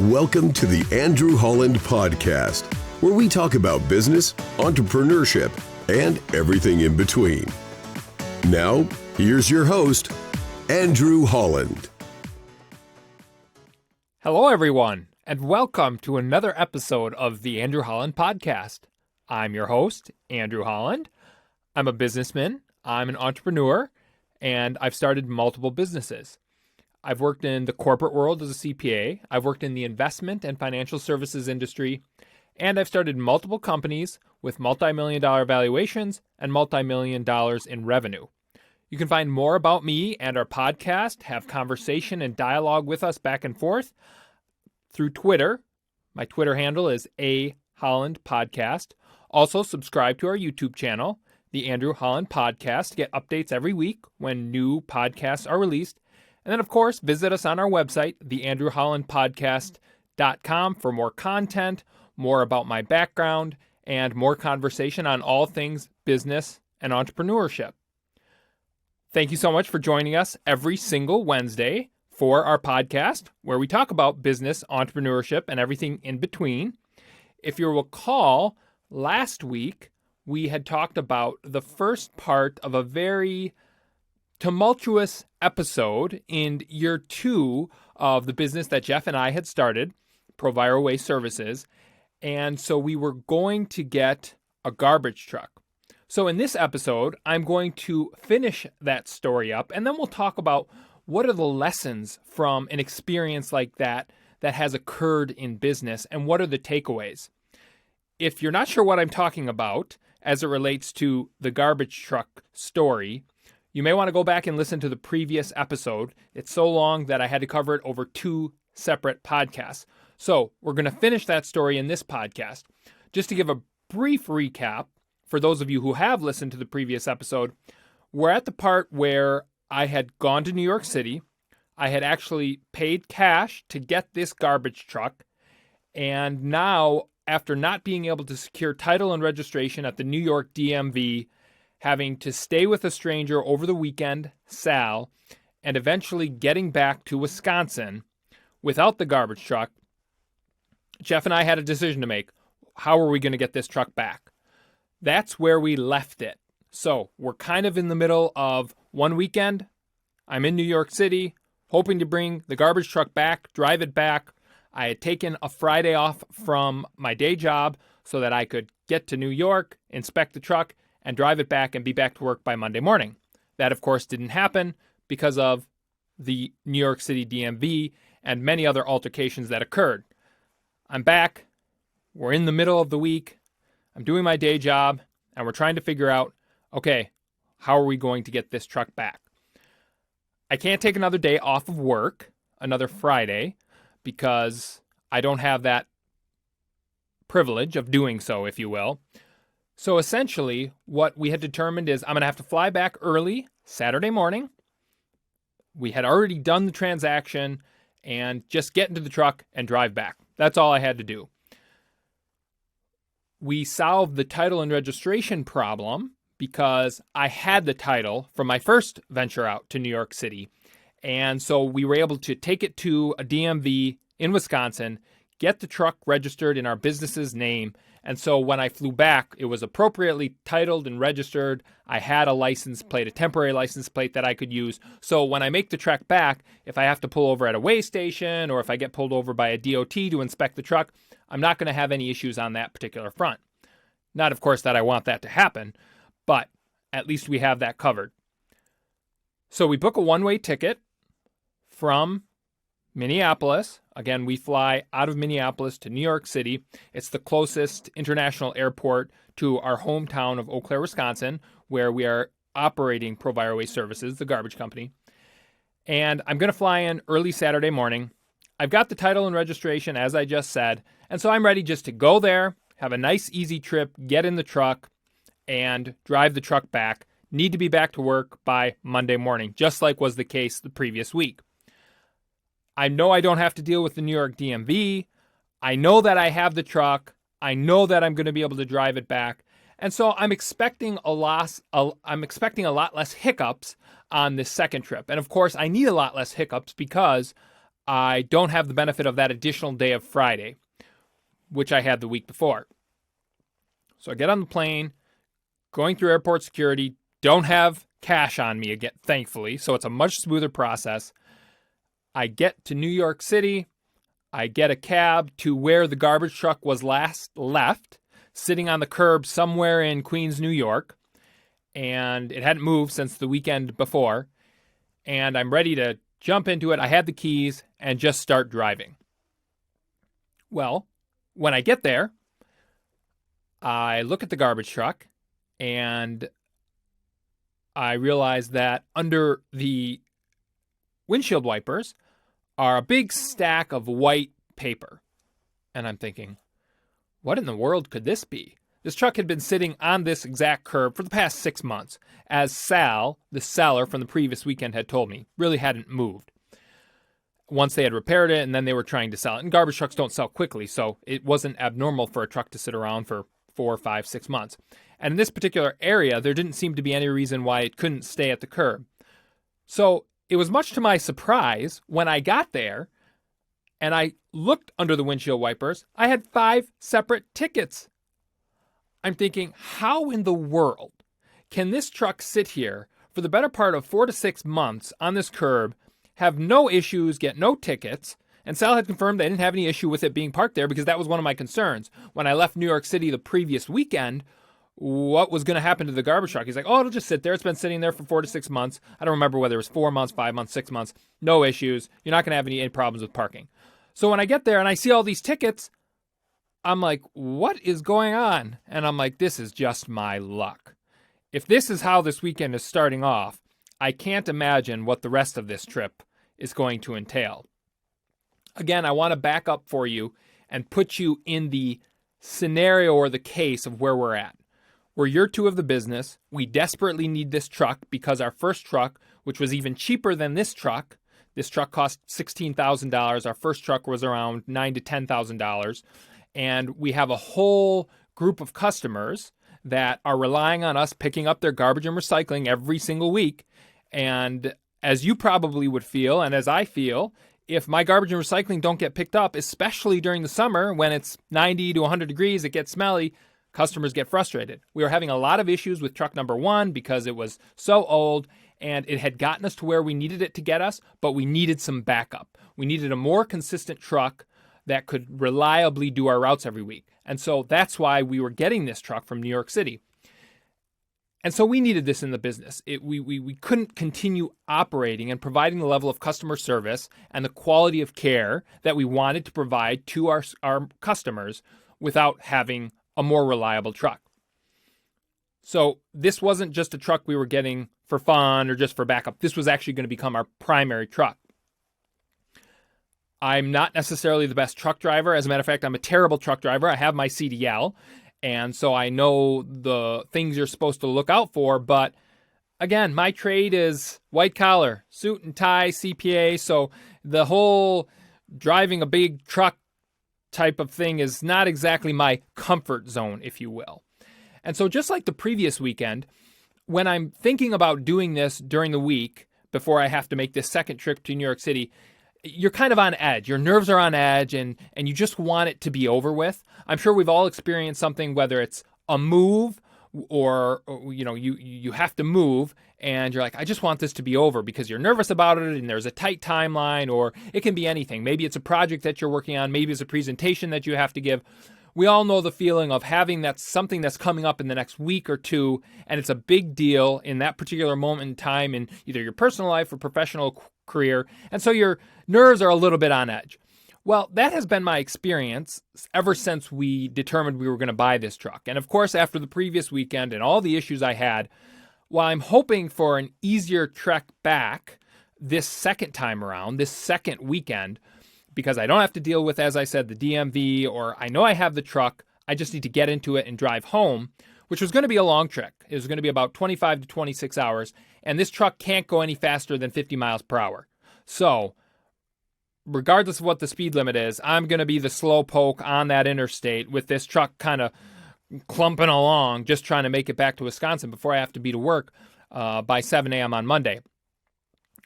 Welcome to the Andrew Holland Podcast, where we talk about business, entrepreneurship, and everything in between. Now, here's your host, Andrew Holland. Hello, everyone, and welcome to another episode of the Andrew Holland Podcast. I'm your host, Andrew Holland. I'm a businessman, I'm an entrepreneur, and I've started multiple businesses. I've worked in the corporate world as a CPA, I've worked in the investment and financial services industry, and I've started multiple companies with multi-million-dollar valuations and multi-million dollars in revenue. You can find more about me and our podcast, have conversation and dialogue with us back and forth through Twitter. My Twitter handle is @HollandPodcast. Also, subscribe to our YouTube channel, the Andrew Holland Podcast, to get updates every week when new podcasts are released. And then, of course, visit us on our website, theandrewhollandpodcast.com, for more content, more about my background, and more conversation on all things business and entrepreneurship. Thank you so much for joining us every single Wednesday for our podcast, where we talk about business, entrepreneurship, and everything in between. If you recall, last week we had talked about the first part of a very tumultuous episode in year 2 of the business that Jeff and I had started, Proviro Waste Services. And so we were going to get a garbage truck. So in this episode, I'm going to finish that story up, and then we'll talk about what are the lessons from an experience like that that has occurred in business, and what are the takeaways. If you're not sure what I'm talking about as it relates to the garbage truck story, you may want to go back and listen to the previous episode. It's so long that I had to cover it over 2 separate podcasts. So we're going to finish that story in this podcast. Just to give a brief recap, for those of you who have listened to the previous episode, we're at the part where I had gone to New York City. I had actually paid cash to get this garbage truck. And now, after not being able to secure title and registration at the New York DMV, having to stay with a stranger over the weekend, Sal, and eventually getting back to Wisconsin without the garbage truck, Jeff and I had a decision to make. How are we going to get this truck back? That's where we left it. So we're kind of in the middle of one weekend. I'm in New York City, hoping to bring the garbage truck back, drive it back. I had taken a Friday off from my day job so that I could get to New York, inspect the truck, and drive it back and be back to work by Monday morning. That, of course, didn't happen because of the New York City DMV and many other altercations that occurred. I'm back. We're in the middle of the week. I'm doing my day job, and we're trying to figure out, okay, how are we going to get this truck back? I can't take another day off of work, another Friday, because I don't have that privilege of doing so, if you will. So essentially, what we had determined is I'm going to have to fly back early Saturday morning. We had already done the transaction and just get into the truck and drive back. That's all I had to do. We solved the title and registration problem because I had the title from my first venture out to New York City. And so we were able to take it to a DMV in Wisconsin, get the truck registered in our business's name. And so when I flew back, it was appropriately titled and registered. I had a license plate, a temporary license plate that I could use. So when I make the trek back, if I have to pull over at a weigh station or if I get pulled over by a DOT to inspect the truck, I'm not going to have any issues on that particular front. Not, of course, that I want that to happen, but at least we have that covered. So we book a one-way ticket from Minneapolis. Again, we fly out of Minneapolis to New York City. It's the closest international airport to our hometown of Eau Claire, Wisconsin, where we are operating Proviro Waste Services, the garbage company. And I'm going to fly in early Saturday morning. I've got the title and registration, as I just said, and so I'm ready just to go there, have a nice, easy trip, get in the truck, and drive the truck back. Need to be back to work by Monday morning, just like was the case the previous week. I know I don't have to deal with the New York DMV. I know that I have the truck. I know that I'm going to be able to drive it back. And so I'm expecting a lot less hiccups on this second trip. And of course, I need a lot less hiccups because I don't have the benefit of that additional day of Friday, which I had the week before. So I get on the plane, going through airport security, don't have cash on me again, thankfully, so it's a much smoother process. I get to New York City. I get a cab to where the garbage truck was last left, sitting on the curb somewhere in Queens, New York. And it hadn't moved since the weekend before. And I'm ready to jump into it. I had the keys and just start driving. Well, when I get there, I look at the garbage truck and I realize that under the windshield wipers are a big stack of white paper. And I'm thinking, what in the world could this be? This truck had been sitting on this exact curb for the past 6 months, as Sal, the seller from the previous weekend, had told me. Really hadn't moved. Once they had repaired it, and then they were trying to sell it. And garbage trucks don't sell quickly, so it wasn't abnormal for a truck to sit around for 4, 5, 6 months. And in this particular area, there didn't seem to be any reason why it couldn't stay at the curb. So it was much to my surprise when I got there and I looked under the windshield wipers, I had 5 separate tickets. I'm thinking, how in the world can this truck sit here for the better part of 4 to 6 months on this curb, have no issues, get no tickets? And Sal had confirmed they didn't have any issue with it being parked there because that was one of my concerns. When I left New York City the previous weekend, what was going to happen to the garbage truck? He's like, oh, it'll just sit there. It's been sitting there for 4 to 6 months. I don't remember whether it was 4 months, 5 months, 6 months. No issues. You're not going to have any problems with parking. So when I get there and I see all these tickets, I'm like, what is going on? And I'm like, this is just my luck. If this is how this weekend is starting off, I can't imagine what the rest of this trip is going to entail. Again, I want to back up for you and put you in the scenario or the case of where we're at. We're year 2 of the business. We desperately need this truck because our first truck, which was even cheaper than this truck cost $16,000. Our first truck was around $9,000 to $10,000. And we have a whole group of customers that are relying on us picking up their garbage and recycling every single week. And as you probably would feel, and as I feel, if my garbage and recycling don't get picked up, especially during the summer when it's 90 to 100 degrees, it gets smelly, customers get frustrated. We were having a lot of issues with truck number 1 because it was so old and it had gotten us to where we needed it to get us, but we needed some backup. We needed a more consistent truck that could reliably do our routes every week. And so that's why we were getting this truck from New York City. And so we needed this in the business. We couldn't continue operating and providing the level of customer service and the quality of care that we wanted to provide to our customers without having a more reliable truck. So this wasn't just a truck we were getting for fun or just for backup. This was actually going to become our primary truck. I'm not necessarily the best truck driver. As a matter of fact, I'm a terrible truck driver. I have my CDL, and so I know the things you're supposed to look out for. But again, my trade is white collar, suit and tie, CPA. So the whole driving a big truck type of thing is not exactly my comfort zone, if you will. And so just like the previous weekend, when I'm thinking about doing this during the week before I have to make this second trip to New York City, you're kind of on edge. Your nerves are on edge and you just want it to be over with. I'm sure we've all experienced something, whether it's a move or you have to move and you're like, I just want this to be over because you're nervous about it and there's a tight timeline, or it can be anything. Maybe it's a project that you're working on. Maybe it's a presentation that you have to give. We all know the feeling of having that something that's coming up in the next week or two, and it's a big deal in that particular moment in time in either your personal life or professional career, and so your nerves are a little bit on edge. Well, that has been my experience ever since we determined we were going to buy this truck. And of course, after the previous weekend and all the issues I had, while I'm hoping for an easier trek back this second time around, this second weekend, because I don't have to deal with, as I said, the DMV, or I know I have the truck, I just need to get into it and drive home, which was going to be a long trek. It was going to be about 25 to 26 hours, and this truck can't go any faster than 50 miles per hour. So regardless of what the speed limit is, I'm going to be the slow poke on that interstate with this truck kind of clumping along, just trying to make it back to Wisconsin before I have to be to work by 7 a.m. on Monday.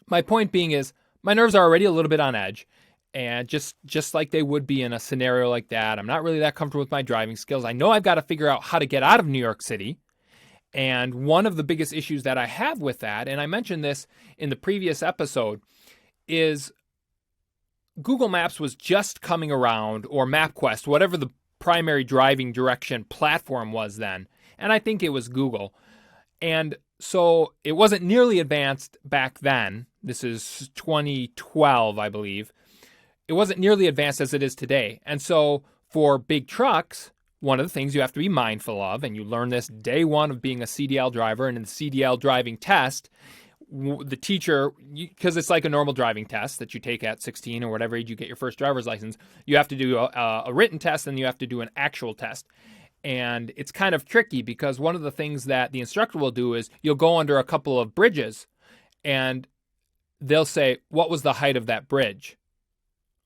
My point being is my nerves are already a little bit on edge, And just like they would be in a scenario like that, I'm not really that comfortable with my driving skills. I know I've got to figure out how to get out of New York City. And one of the biggest issues that I have with that, and I mentioned this in the previous episode, is Google Maps was just coming around, or MapQuest, whatever the primary driving direction platform was then. And I think it was Google. And so it wasn't nearly advanced back then. This is 2012, I believe. It wasn't nearly advanced as it is today. And so for big trucks, one of the things you have to be mindful of, and you learn this day one of being a CDL driver, and in the CDL driving test, the teacher, because it's like a normal driving test that you take at 16 or whatever age you get your first driver's license, you have to do a written test and you have to do an actual test. And it's kind of tricky because one of the things that the instructor will do is you'll go under a couple of bridges and they'll say, what was the height of that bridge?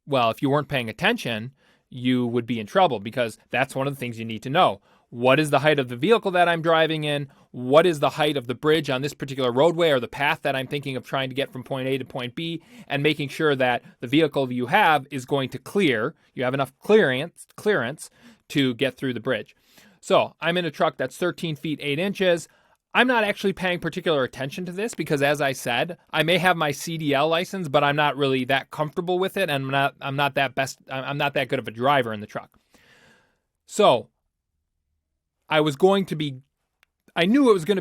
Well, if you weren't paying attention, you would be in trouble because that's one of the things you need to know. What is the height of the vehicle that I'm driving in? What is the height of the bridge on this particular roadway or the path that I'm thinking of trying to get from point A to point B, and making sure that the vehicle you have is going to clear. You have enough clearance to get through the bridge. So I'm in a truck that's 13 feet 8 inches. I'm not actually paying particular attention to this because, as I said, I may have my CDL license, but I'm not really that comfortable with it, and I'm not that good of a driver in the truck. So I knew it was going to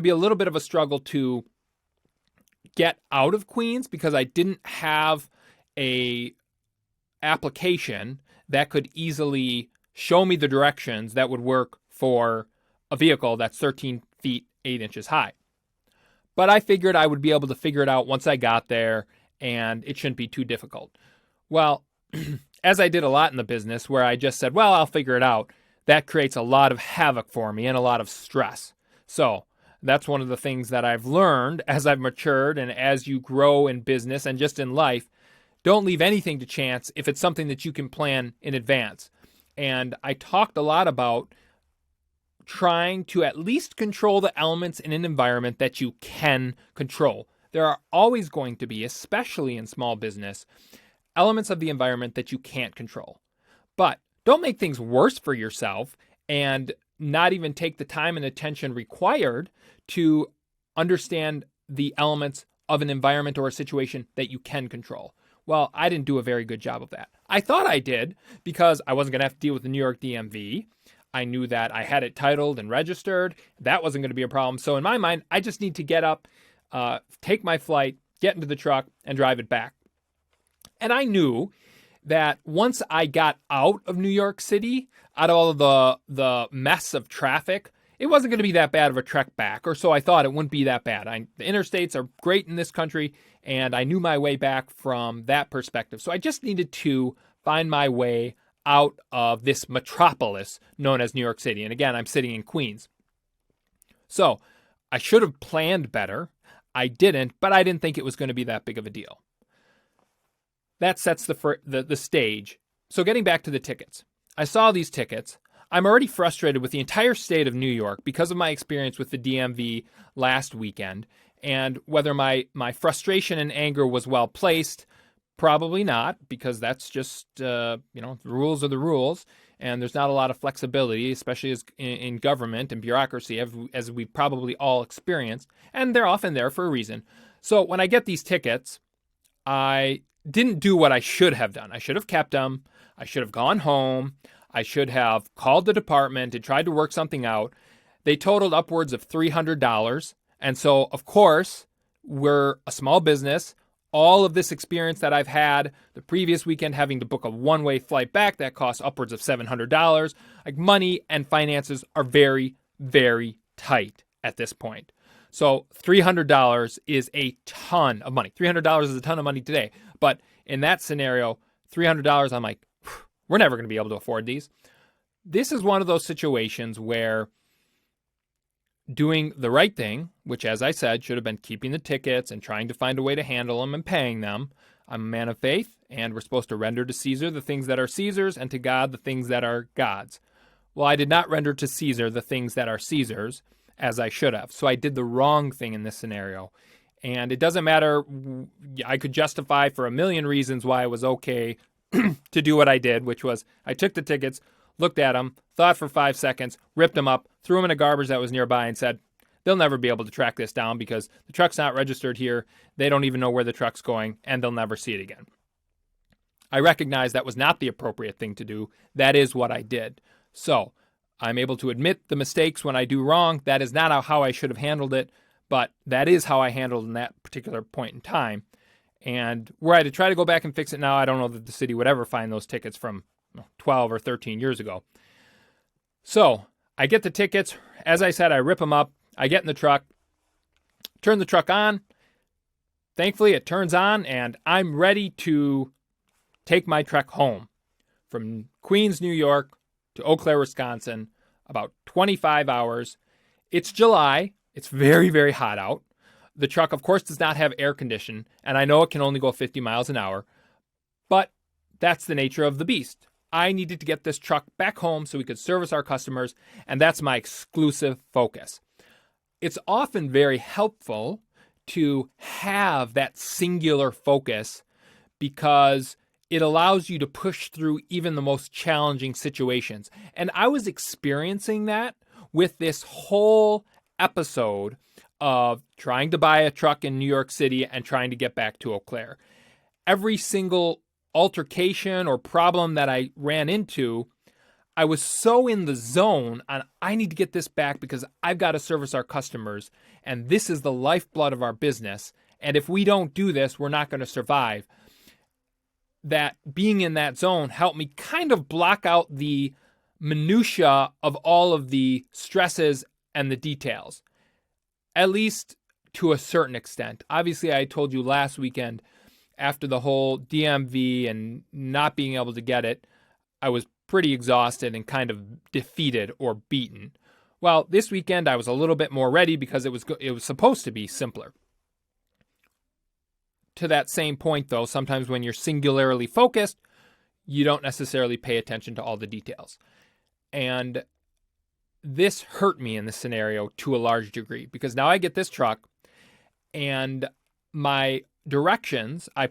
be a little bit of a struggle to get out of Queens because I didn't have a application that could easily show me the directions that would work for a vehicle that's 13 feet 8 inches high. But I figured I would be able to figure it out once I got there, and it shouldn't be too difficult. Well, as I did a lot in the business where I just said, well, I'll figure it out, that creates a lot of havoc for me and a lot of stress. So that's one of the things that I've learned as I've matured and as you grow in business and just in life. Don't leave anything to chance if it's something that you can plan in advance. And I talked a lot about trying to at least control the elements in an environment that you can control. There are always going to be, especially in small business, elements of the environment that you can't control. But don't make things worse for yourself and not even take the time and attention required to understand the elements of an environment or a situation that you can control. Well, I didn't do a very good job of that. I thought I did because I wasn't going to have to deal with the New York DMV. I knew that I had it titled and registered. That wasn't going to be a problem. So in my mind, I just need to get up, take my flight, get into the truck, and drive it back. And I knew that once I got out of New York City, out of all of the mess of traffic, it wasn't going to be that bad of a trek back, or so I thought. It wouldn't be that bad. The interstates are great in this country, and I knew my way back from that perspective. So I just needed to find my way out of this metropolis known as New York City. And again, I'm sitting in Queens. So I should have planned better. I didn't, but I didn't think it was going to be that big of a deal. That sets the stage. So getting back to the tickets. I saw these tickets. I'm already frustrated with the entire state of New York because of my experience with the DMV last weekend. And whether my frustration and anger was well placed, probably not, because that's just, the rules are the rules. And there's not a lot of flexibility, especially as in government and bureaucracy, as we've probably all experienced. And they're often there for a reason. So when I get these tickets, I didn't do what I should have done. I should have kept them. I should have gone home. I should have called the department and tried to work something out. They totaled upwards of $300. And so, of course, we're a small business. All of this experience that I've had the previous weekend, having to book a one-way flight back, that costs upwards of $700. Like, money and finances are very, very tight at this point. So $300 is a ton of money. $300 is a ton of money today. But in that scenario, $300, I'm like, we're never going to be able to afford these. This is one of those situations where doing the right thing, which, as I said, should have been keeping the tickets and trying to find a way to handle them and paying them. I'm a man of faith, and we're supposed to render to Caesar the things that are Caesar's and to God the things that are God's. Well, I did not render to Caesar the things that are Caesar's, as I should have. So I did the wrong thing in this scenario. And it doesn't matter. I could justify for a million reasons why it was okay to do what I did, which was I took the tickets, looked at them, thought for 5 seconds, ripped them up, threw them in a garbage that was nearby, and said, they'll never be able to track this down because the truck's not registered here. They don't even know where the truck's going, and they'll never see it again. I recognize that was not the appropriate thing to do. That is what I did. So I'm able to admit the mistakes when I do wrong. That is not how I should have handled it, but that is how I handled in that particular point in time. And were I to try to go back and fix it now, I don't know that the city would ever find those tickets from 12 or 13 years ago. So I get the tickets. As I said, I rip them up. I get in the truck, turn the truck on. Thankfully, it turns on, and I'm ready to take my trek home from Queens, New York to Eau Claire, Wisconsin, about 25 hours. It's July. It's very, very hot out. The truck, of course, does not have air conditioning, and I know it can only go 50 miles an hour, but that's the nature of the beast. I needed to get this truck back home so we could service our customers, and that's my exclusive focus. It's often very helpful to have that singular focus because it allows you to push through even the most challenging situations. And I was experiencing that with this whole episode of trying to buy a truck in New York City and trying to get back to Eau Claire. Every single altercation or problem that I ran into, I was so in the zone on I need to get this back because I've got to service our customers, and this is the lifeblood of our business. And if we don't do this, we're not going to survive. That being in that zone helped me kind of block out the minutia of all of the stresses and the details, at least to a certain extent. Obviously, I told you last weekend, after the whole DMV and not being able to get it, I was pretty exhausted and kind of defeated or beaten. Well, this weekend I was a little bit more ready because it was supposed to be simpler. To that same point, though, sometimes when you're singularly focused, you don't necessarily pay attention to all the details. And this hurt me in this scenario to a large degree because now I get this truck and my directions, I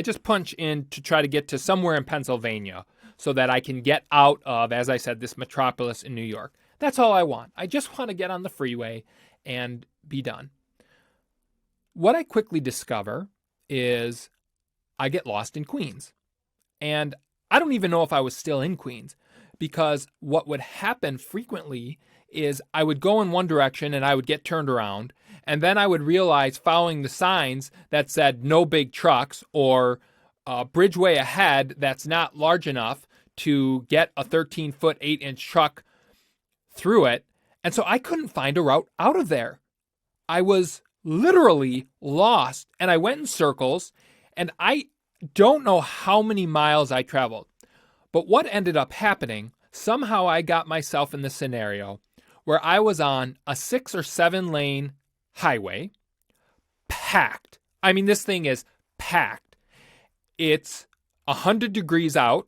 just punch in to try to get to somewhere in Pennsylvania so that I can get out of, as I said, this metropolis in New York. That's all I want. I just want to get on the freeway and be done. What I quickly discover is I get lost in Queens. And I don't even know if I was still in Queens because what would happen frequently is I would go in one direction and I would get turned around. And then I would realize following the signs that said no big trucks or bridgeway ahead that's not large enough to get a 13-foot, 8-inch truck through it. And so I couldn't find a route out of there. I was literally lost, and I went in circles, and I don't know how many miles I traveled. But what ended up happening, somehow I got myself in the scenario where I was on a 6 or 7 lane highway, packed. I mean, this thing is packed. It's 100 degrees out,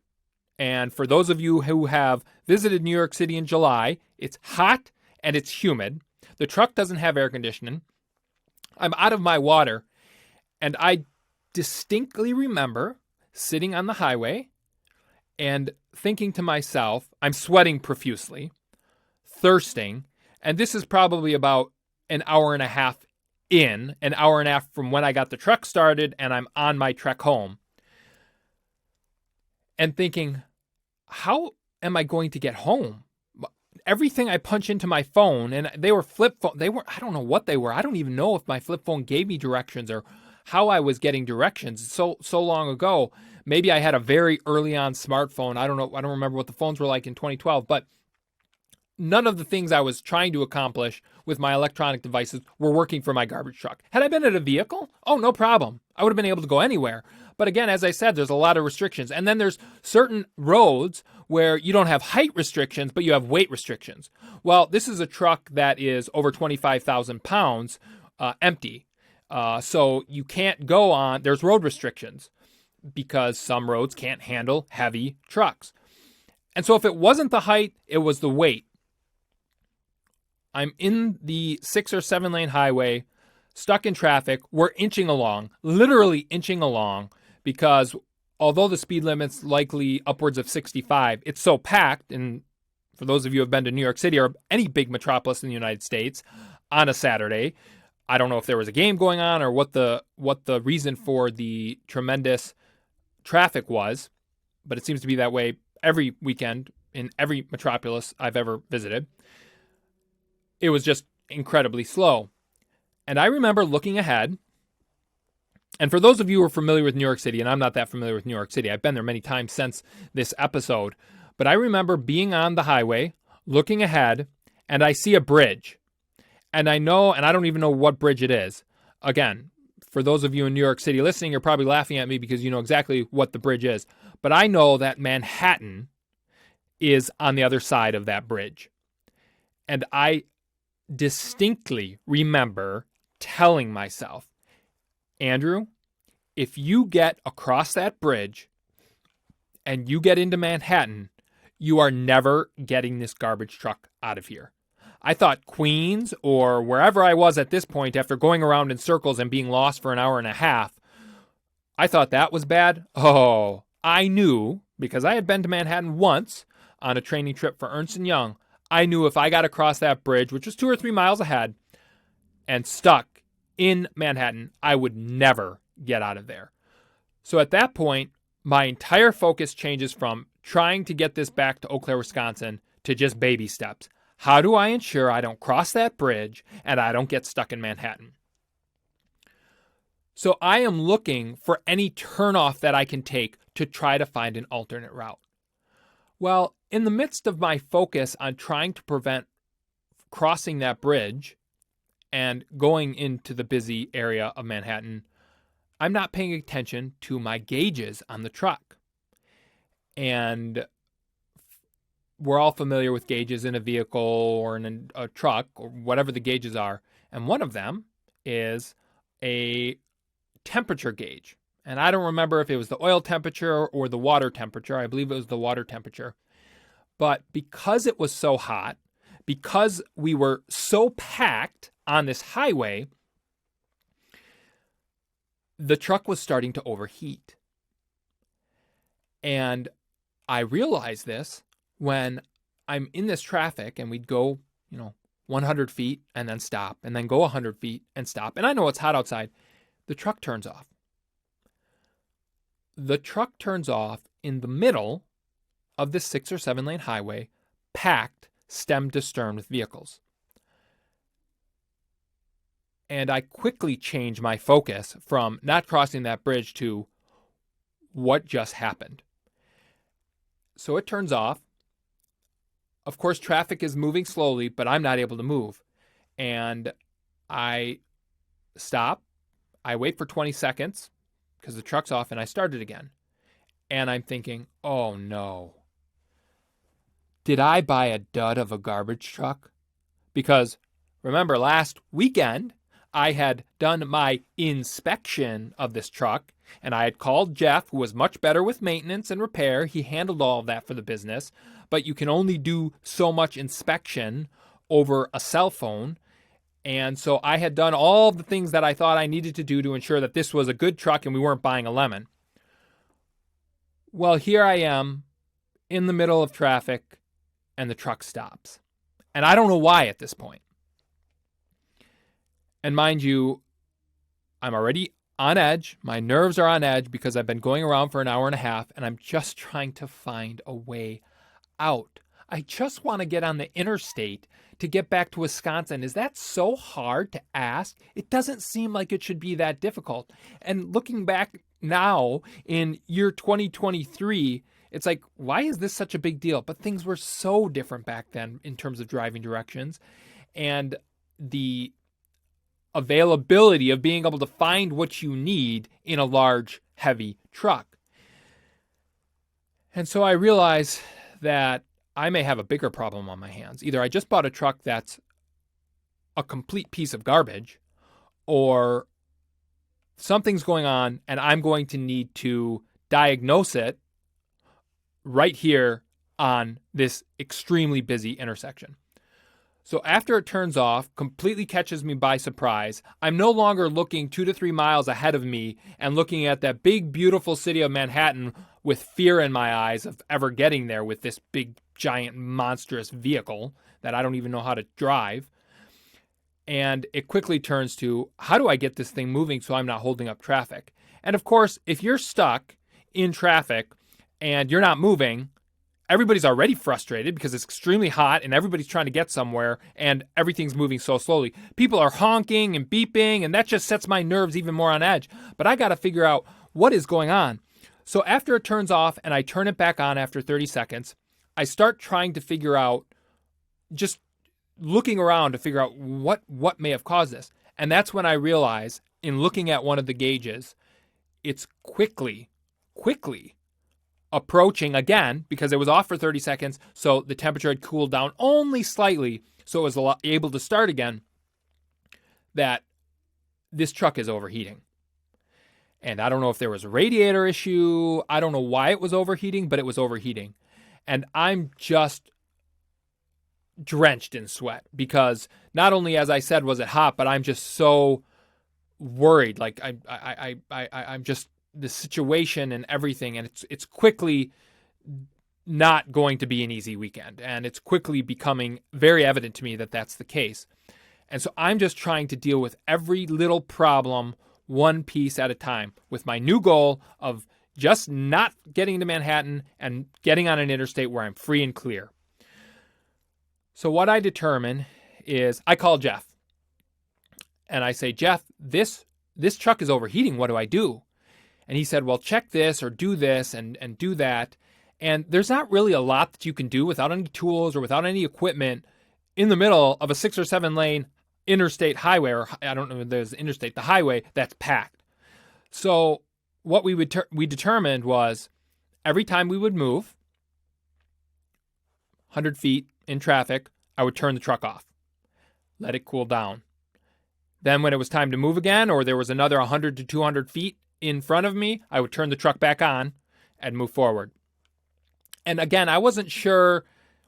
and for those of you who have visited New York City in July, it's hot and it's humid. The truck doesn't have air conditioning. I'm out of my water, and I distinctly remember sitting on the highway and thinking to myself, I'm sweating profusely, thirsting, and this is probably about an hour and a half from when I got the truck started, and I'm on my trek home, and thinking, how am I going to get home? Everything I punch into my phone, and they were flip phone. I don't know what they were. I don't even know if my flip phone gave me directions or how I was getting directions so long ago. Maybe I had a very early on smartphone. I don't know. I don't remember what the phones were like in 2012, but none of the things I was trying to accomplish with my electronic devices were working for my garbage truck. Had I been in a vehicle? Oh, no problem. I would have been able to go anywhere. But again, as I said, there's a lot of restrictions. And then there's certain roads where you don't have height restrictions, but you have weight restrictions. Well, this is a truck that is over 25,000 pounds empty. So you can't go on, there's road restrictions because some roads can't handle heavy trucks. And so if it wasn't the height, it was the weight. I'm in the 6 or 7 lane highway, stuck in traffic. We're inching along, literally inching along, because although the speed limit's likely upwards of 65, it's so packed, and for those of you who have been to New York City or any big metropolis in the United States on a Saturday, I don't know if there was a game going on or what the reason for the tremendous traffic was, but it seems to be that way every weekend in every metropolis I've ever visited. It was just incredibly slow. And I remember looking ahead, and for those of you who are familiar with New York City, and I'm not that familiar with New York City, I've been there many times since this episode, but I remember being on the highway, looking ahead, and I see a bridge. And I know, and I don't even know what bridge it is. Again, for those of you in New York City listening, you're probably laughing at me because you know exactly what the bridge is. But I know that Manhattan is on the other side of that bridge. And I distinctly remember telling myself, Andrew, if you get across that bridge and you get into Manhattan, you are never getting this garbage truck out of here. I thought Queens or wherever I was at this point after going around in circles and being lost for an hour and a half, I thought that was bad. Oh, I knew, because I had been to Manhattan once on a training trip for Ernst & Young, I knew if I got across that bridge, which was 2 or 3 miles ahead, and stuck in Manhattan, I would never get out of there. So at that point, my entire focus changes from trying to get this back to Eau Claire, Wisconsin, to just baby steps. How do I ensure I don't cross that bridge and I don't get stuck in Manhattan? So I am looking for any turnoff that I can take to try to find an alternate route. Well, in the midst of my focus on trying to prevent crossing that bridge and going into the busy area of Manhattan, I'm not paying attention to my gauges on the truck. And we're all familiar with gauges in a vehicle or in a truck or whatever the gauges are. And one of them is a temperature gauge. And I don't remember if it was the oil temperature or the water temperature. I believe it was the water temperature. But because it was so hot, because we were so packed on this highway, the truck was starting to overheat. And I realized this when I'm in this traffic and we'd go, 100 feet and then stop and then go 100 feet and stop. And I know it's hot outside. The truck turns off. The truck turns off in the middle of this 6 or 7 lane highway, packed stem to stern with vehicles. And I quickly changed my focus from not crossing that bridge to what just happened. So it turns off. Of course, traffic is moving slowly, but I'm not able to move. And I stop. I wait for 20 seconds because the truck's off, and I start it again. And I'm thinking, oh no. Did I buy a dud of a garbage truck? Because remember, last weekend, I had done my inspection of this truck, and I had called Jeff, who was much better with maintenance and repair. He handled all of that for the business, but you can only do so much inspection over a cell phone. And so I had done all the things that I thought I needed to do to ensure that this was a good truck and we weren't buying a lemon. Well, here I am in the middle of traffic and the truck stops. And I don't know why at this point. And mind you, I'm already on edge. My nerves are on edge because I've been going around for an hour and a half and I'm just trying to find a way out. I just want to get on the interstate to get back to Wisconsin. Is that so hard to ask? It doesn't seem like it should be that difficult. And looking back now in year 2023, it's like, why is this such a big deal? But things were so different back then in terms of driving directions and the availability of being able to find what you need in a large, heavy truck. And so I realize that I may have a bigger problem on my hands. Either I just bought a truck that's a complete piece of garbage, or something's going on and I'm going to need to diagnose it right here on this extremely busy intersection. So after it turns off, completely catches me by surprise. I'm no longer looking 2 to 3 miles ahead of me and looking at that big, beautiful city of Manhattan with fear in my eyes of ever getting there with this big, giant, monstrous vehicle that I don't even know how to drive. And it quickly turns to, how do I get this thing moving so I'm not holding up traffic? And of course, if you're stuck in traffic and you're not moving, everybody's already frustrated because it's extremely hot and everybody's trying to get somewhere and everything's moving so slowly. People are honking and beeping, and that just sets my nerves even more on edge. But I got to figure out what is going on. So after it turns off and I turn it back on after 30 seconds, I start trying to figure out, just looking around to figure out what may have caused this. And that's when I realize, in looking at one of the gauges, it's quickly approaching again, because it was off for 30 seconds, so the temperature had cooled down only slightly, so it was able to start again, that this truck is overheating. And I don't know if there was a radiator issue. I don't know why it was overheating, but it was overheating. And I'm just drenched in sweat because not only, as I said, was it hot, but I'm just so worried. Like I'm just, the situation and everything, and it's quickly not going to be an easy weekend, and it's quickly becoming very evident to me that that's the case. And so I'm just trying to deal with every little problem one piece at a time, with my new goal of just not getting to Manhattan and getting on an interstate where I'm free and clear. So what I determine is, I call Jeff and I say, Jeff, this truck is overheating. What do I do? And he said, well, check this or do this and do that. And there's not really a lot that you can do without any tools or without any equipment in the middle of a 6 or 7 lane interstate highway, or I don't know if there's interstate, the highway that's packed. So what we determined was, every time we would move 100 feet in traffic, I would turn the truck off, let it cool down. Then when it was time to move again, or there was another 100 to 200 feet in front of me, I would turn the truck back on and move forward. And again, I wasn't sure,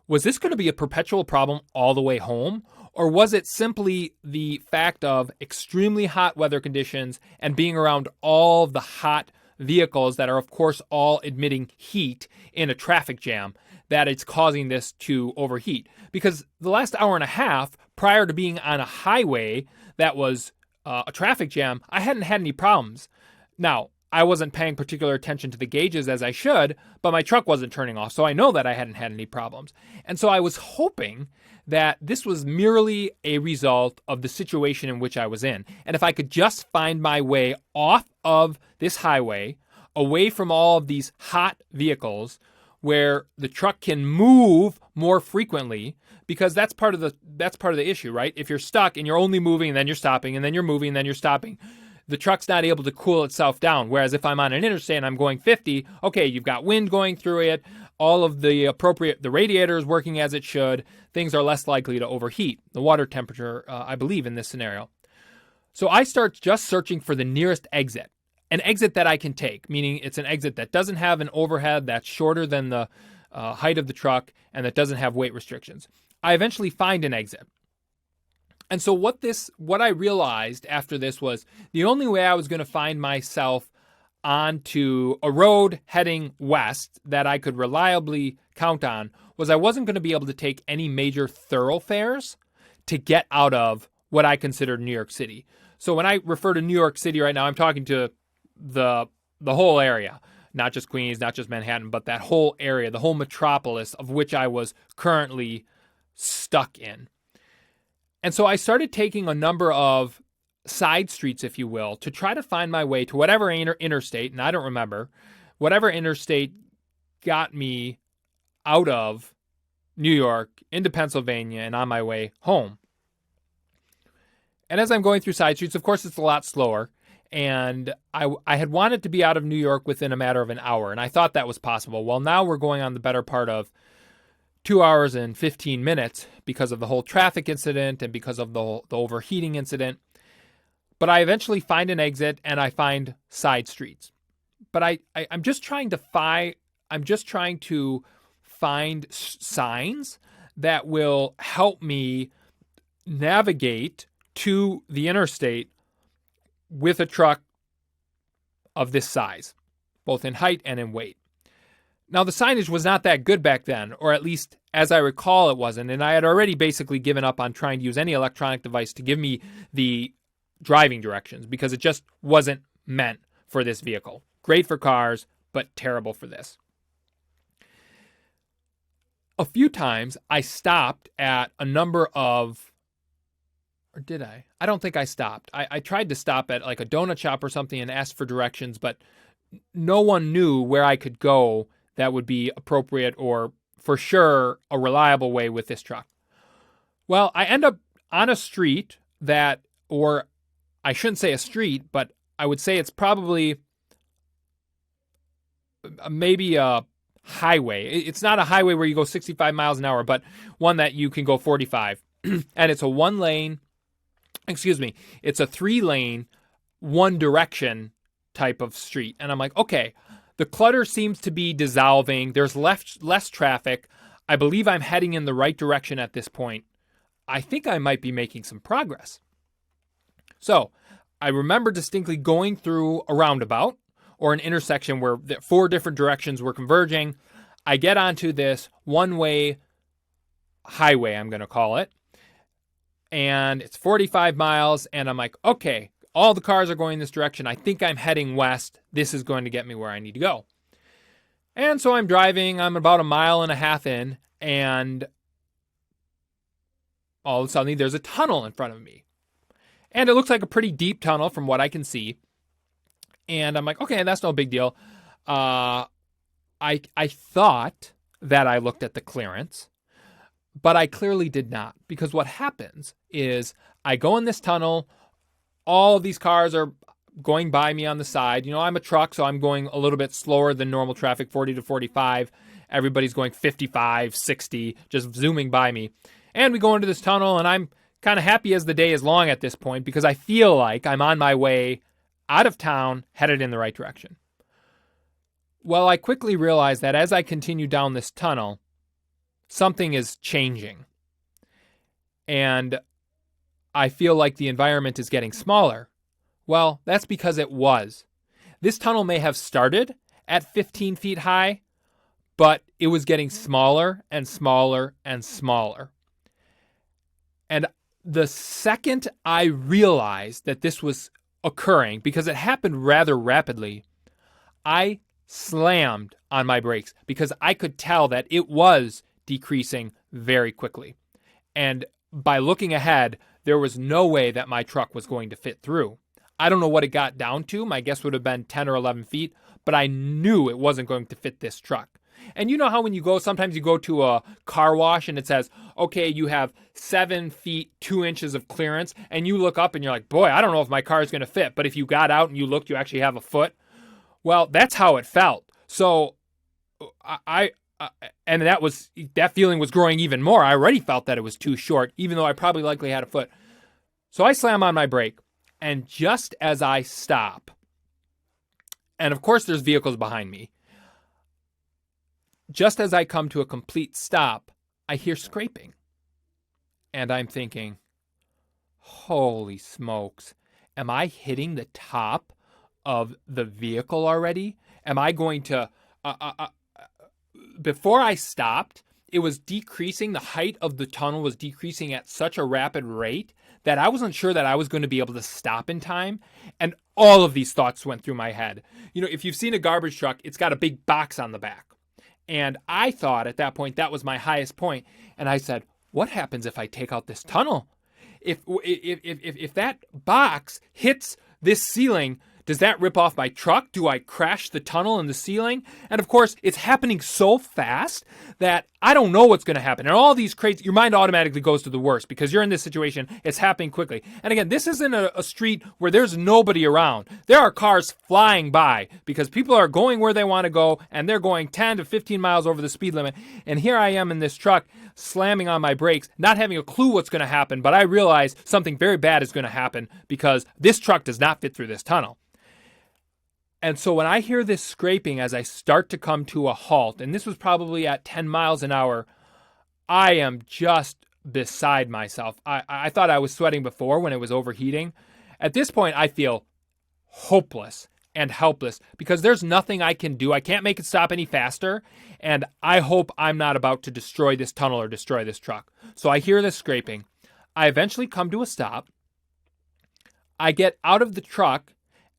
was this going to be a perpetual problem all the way home? Or was it simply the fact of extremely hot weather conditions and being around all the hot vehicles that are, of course, all emitting heat in a traffic jam, that it's causing this to overheat? Because the last hour and a half prior to being on a highway that was a traffic jam, I hadn't had any problems. Now, I wasn't paying particular attention to the gauges as I should, but my truck wasn't turning off, so I know that I hadn't had any problems. And so I was hoping that this was merely a result of the situation in which I was in. And if I could just find my way off of this highway, away from all of these hot vehicles, where the truck can move more frequently, because that's part of the issue, right? If you're stuck and you're only moving and then you're stopping and then you're moving and then you're stopping, the truck's not able to cool itself down. Whereas if I'm on an interstate and I'm going 50, okay, you've got wind going through it, all of the radiator is working as it should, things are less likely to overheat. The water temperature, I believe, in this scenario. So I start just searching for the nearest exit, an exit that I can take, meaning it's an exit that doesn't have an overhead that's shorter than the height of the truck and that doesn't have weight restrictions. I eventually find an exit. And so what I realized after this was, the only way I was going to find myself onto a road heading west that I could reliably count on was, I wasn't going to be able to take any major thoroughfares to get out of what I considered New York City. So when I refer to New York City right now, I'm talking to the whole area, not just Queens, not just Manhattan, but that whole area, the whole metropolis of which I was currently stuck in. And so I started taking a number of side streets, if you will, to try to find my way to whatever interstate, and I don't remember, whatever interstate got me out of New York into Pennsylvania and on my way home. And as I'm going through side streets, of course, it's a lot slower. And I had wanted to be out of New York within a matter of an hour, and I thought that was possible. Well, now we're going on the better part of 2 hours and 15 minutes because of the whole traffic incident and because of the overheating incident. But I eventually find an exit and I find side streets. But I'm just trying to find signs that will help me navigate to the interstate with a truck of this size, both in height and in weight. Now, the signage was not that good back then, or at least as I recall it wasn't, and I had already basically given up on trying to use any electronic device to give me the driving directions because it just wasn't meant for this vehicle. Great for cars, but terrible for this. A few times I stopped at a number of, or did I? I don't think I stopped. I tried to stop at like a donut shop or something and ask for directions, but no one knew where I could go that would be appropriate or for sure a reliable way with this truck. Well, I end up on a street that, or I shouldn't say a street, but I would say it's probably maybe a highway. It's not a highway where you go 65 miles an hour, but one that you can go 45. And it's a it's a 3-lane, one direction type of street. And I'm like, okay, the clutter seems to be dissolving. There's less traffic. I believe I'm heading in the right direction at this point. I think I might be making some progress. So I remember distinctly going through a roundabout or an intersection where 4 different directions were converging. I get onto this one-way highway, I'm going to call it, and it's 45 miles, and I'm like, okay, all the cars are going this direction. I think I'm heading west. This is going to get me where I need to go. And so I'm driving. I'm about 1.5 miles in, and all of a sudden there's a tunnel in front of me. And it looks like a pretty deep tunnel from what I can see. And I'm like, okay, that's no big deal. I thought that I looked at the clearance, but I clearly did not. Because what happens is I go in this tunnel. All of these cars are going by me on the side. You know, I'm a truck, so I'm going a little bit slower than normal traffic, 40 to 45. Everybody's going 55, 60, just zooming by me. And we go into this tunnel, and I'm kind of happy as the day is long at this point because I feel like I'm on my way out of town, headed in the right direction. Well, I quickly realized that as I continue down this tunnel, something is changing. And I feel like the environment is getting smaller. Well, that's because it was. This tunnel may have started at 15 feet high, but it was getting smaller and smaller and smaller. And the second I realized that this was occurring, because it happened rather rapidly, I slammed on my brakes because I could tell that it was decreasing very quickly. And by looking ahead, there was no way that my truck was going to fit through. I don't know what it got down to. My guess would have been 10 or 11 feet, but I knew it wasn't going to fit this truck. And you know how when you go, sometimes you go to a car wash and it says, okay, you have 7 feet, 2 inches of clearance. And you look up and you're like, boy, I don't know if my car is going to fit. But if you got out and you looked, you actually have a foot. Well, that's how it felt. So and that feeling was growing even more. I already felt that it was too short, even though I probably likely had a foot. So I slam on my brake. And just as I stop, and of course there's vehicles behind me, just as I come to a complete stop, I hear scraping. And I'm thinking, holy smokes, am I hitting the top of the vehicle already? Am I going to... Before I stopped, it was decreasing. The height of the tunnel was decreasing at such a rapid rate that I wasn't sure that I was going to be able to stop in time. And all of these thoughts went through my head. You know, if you've seen a garbage truck, it's got a big box on the back. And I thought at that point that was my highest point. And I said, what happens if I take out this tunnel? If that box hits this ceiling, does that rip off my truck? Do I crash the tunnel in the ceiling? And of course, it's happening so fast that I don't know what's going to happen. And all these crazy, your mind automatically goes to the worst because you're in this situation. It's happening quickly. And again, this isn't a street where there's nobody around. There are cars flying by because people are going where they want to go and they're going 10 to 15 miles over the speed limit. And here I am in this truck slamming on my brakes, not having a clue what's going to happen. But I realize something very bad is going to happen because this truck does not fit through this tunnel. And so when I hear this scraping as I start to come to a halt, and this was probably at 10 miles an hour, I am just beside myself. I thought I was sweating before when it was overheating. At this point, I feel hopeless and helpless because there's nothing I can do. I can't make it stop any faster, and I hope I'm not about to destroy this tunnel or destroy this truck. So I hear this scraping. I eventually come to a stop. I get out of the truck,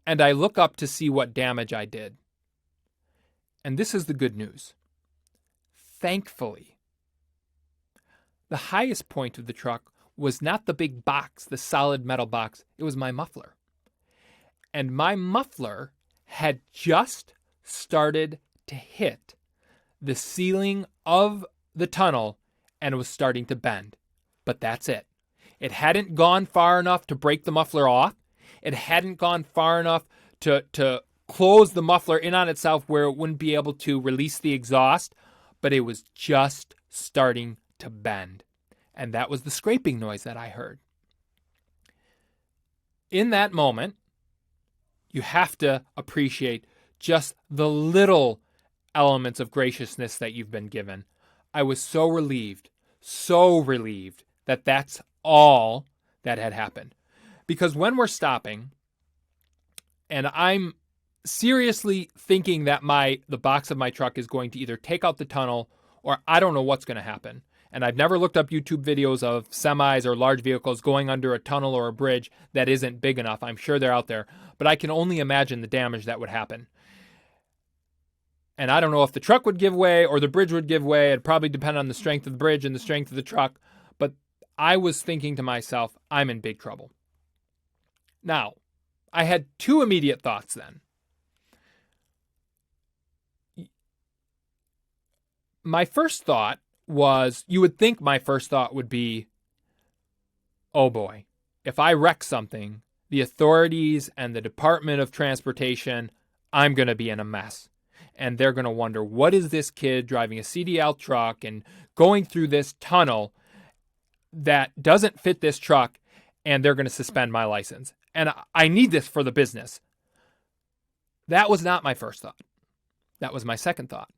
and I look up to see what damage I did. And this is the good news. Thankfully, the highest point of the truck was not the big box, the solid metal box. It was my muffler. And my muffler had just started to hit the ceiling of the tunnel and was starting to bend. But that's it. It hadn't gone far enough to break the muffler off. It hadn't gone far enough to close the muffler in on itself where it wouldn't be able to release the exhaust, but it was just starting to bend. And that was the scraping noise that I heard. In that moment, you have to appreciate just the little elements of graciousness that you've been given. I was so relieved that that's all that had happened. Because when we're stopping, and I'm seriously thinking that the box of my truck is going to either take out the tunnel or I don't know what's going to happen. And I've never looked up YouTube videos of semis or large vehicles going under a tunnel or a bridge that isn't big enough. I'm sure they're out there, but I can only imagine the damage that would happen. And I don't know if the truck would give way or the bridge would give way. It'd probably depend on the strength of the bridge and the strength of the truck. But I was thinking to myself, I'm in big trouble. Now, I had two immediate thoughts then. My first thought was, you would think my first thought would be, oh boy, if I wreck something, the authorities and the Department of Transportation, I'm going to be in a mess. And they're going to wonder, what is this kid driving a CDL truck and going through this tunnel that doesn't fit this truck, and they're going to suspend my license. And I need this for the business. That was not my first thought. That was my second thought.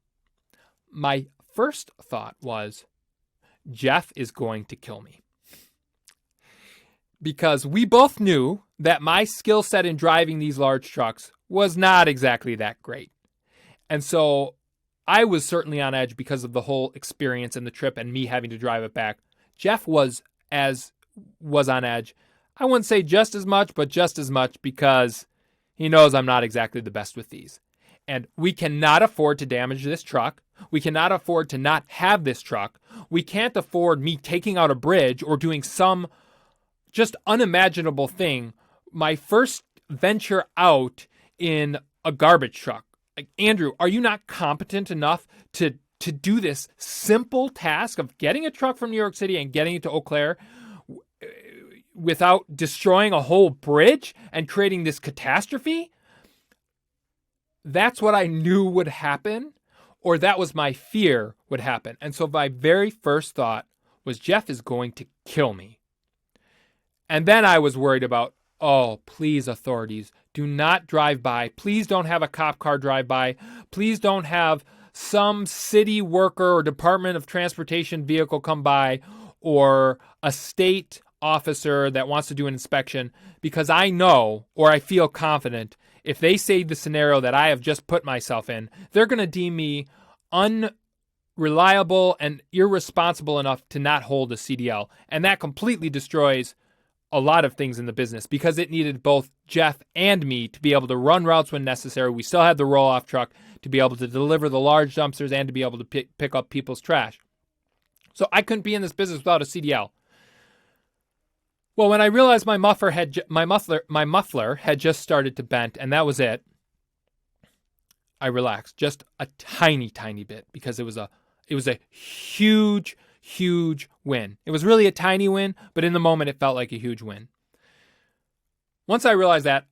My first thought was, Jeff is going to kill me. Because we both knew that my skill set in driving these large trucks was not exactly that great. And so I was certainly on edge because of the whole experience and the trip and me having to drive it back. Jeff was on edge. I wouldn't say just as much, but just as much because he knows I'm not exactly the best with these. And we cannot afford to damage this truck. We cannot afford to not have this truck. We can't afford me taking out a bridge or doing some just unimaginable thing. My first venture out in a garbage truck. Like, Andrew, are you not competent enough to do this simple task of getting a truck from New York City and getting it to Eau Claire without destroying a whole bridge and creating this catastrophe? That's what I knew would happen, or that was my fear would happen. And so my very first thought was, Jeff is going to kill me. And then I was worried about, oh, please, authorities, do not drive by. Please don't have a cop car drive by. Please don't have some city worker or Department of Transportation vehicle come by, or a state officer that wants to do an inspection, because I know, or I feel confident, if they say the scenario that I have just put myself in, they're going to deem me unreliable and irresponsible enough to not hold a CDL. And that completely destroys a lot of things in the business, because it needed both Jeff and me to be able to run routes when necessary. We still had the roll-off truck to be able to deliver the large dumpsters and to be able to pick up people's trash. So I couldn't be in this business without a CDL. Well, when I realized my muffler had just started to bend, and that was it, I relaxed just a tiny, tiny bit, because it was a huge win. It was really a tiny win, but in the moment it felt like a huge win. Once I realized that,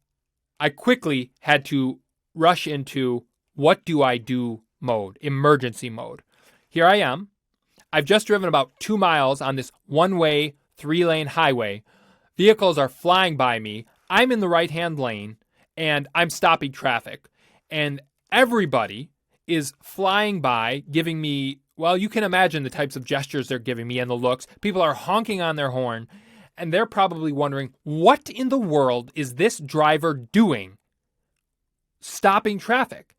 I quickly had to rush into what do I do mode, emergency mode. Here I am. I've just driven about 2 miles on this one-way, 3-lane highway. Vehicles are flying by me. I'm in the right-hand lane, and I'm stopping traffic. And everybody is flying by, giving me well, you can imagine the types of gestures they're giving me and the looks. People are honking on their horn, and they're probably wondering, what in the world is this driver doing stopping traffic?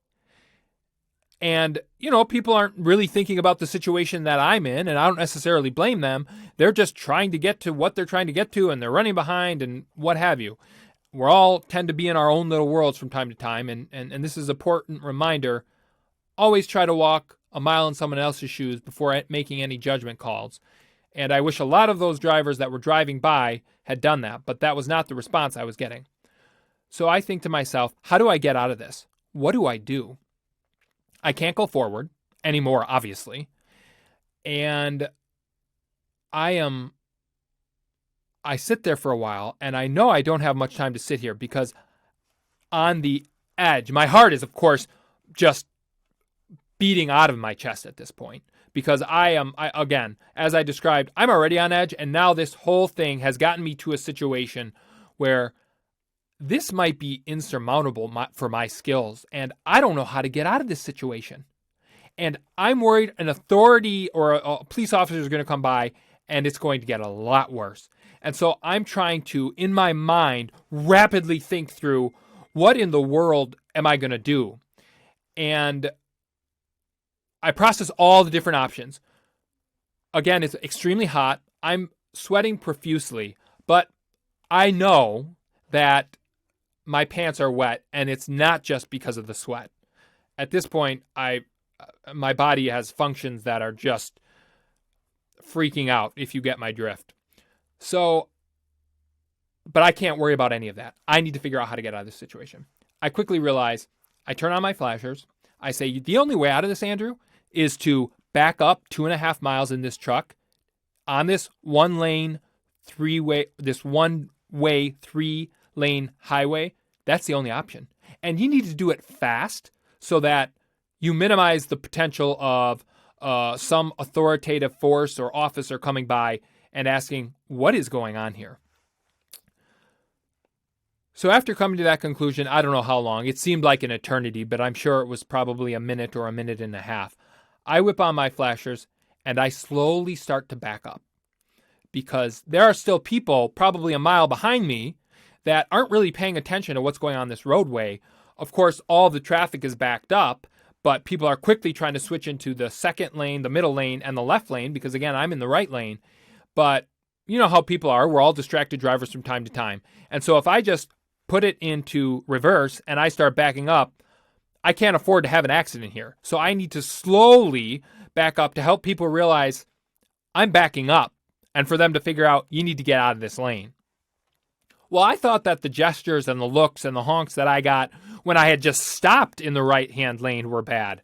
And, people aren't really thinking about the situation that I'm in, and I don't necessarily blame them. They're just trying to get to what they're trying to get to, and they're running behind and what have you. We're all tend to be in our own little worlds from time to time, and this is an important reminder. Always try to walk a mile in someone else's shoes before making any judgment calls. And I wish a lot of those drivers that were driving by had done that, but that was not the response I was getting. So I think to myself, how do I get out of this? What do I do? I can't go forward anymore, obviously. And I sit there for a while, and I know I don't have much time to sit here because on the edge, my heart is, of course, just beating out of my chest at this point because again, as I described, I'm already on edge, and now this whole thing has gotten me to a situation where this might be insurmountable for my skills, and I don't know how to get out of this situation. And I'm worried an authority or a police officer is going to come by, and it's going to get a lot worse. And so I'm trying to, in my mind, rapidly think through what in the world am I going to do? And I process all the different options. Again, it's extremely hot. I'm sweating profusely, but I know that my pants are wet, and it's not just because of the sweat. At this point, my body has functions that are just freaking out, if you get my drift. So, but I can't worry about any of that. I need to figure out how to get out of this situation. I quickly realize, I turn on my flashers. I say, the only way out of this, Andrew, is to back up 2.5 miles in this truck on this one-way, 3-lane highway. That's the only option. And you need to do it fast so that you minimize the potential of some authoritative force or officer coming by and asking, what is going on here? So after coming to that conclusion, I don't know how long. It seemed like an eternity, but I'm sure it was probably a minute or a minute and a half. I whip on my flashers, and I slowly start to back up because there are still people probably a mile behind me that aren't really paying attention to what's going on this roadway. Of course, all the traffic is backed up, but people are quickly trying to switch into the second lane, the middle lane, and the left lane because, again, I'm in the right lane. But you know how people are. We're all distracted drivers from time to time. And so if I just put it into reverse and I start backing up, I can't afford to have an accident here. So I need to slowly back up to help people realize I'm backing up and for them to figure out you need to get out of this lane. Well, I thought that the gestures and the looks and the honks that I got when I had just stopped in the right-hand lane were bad.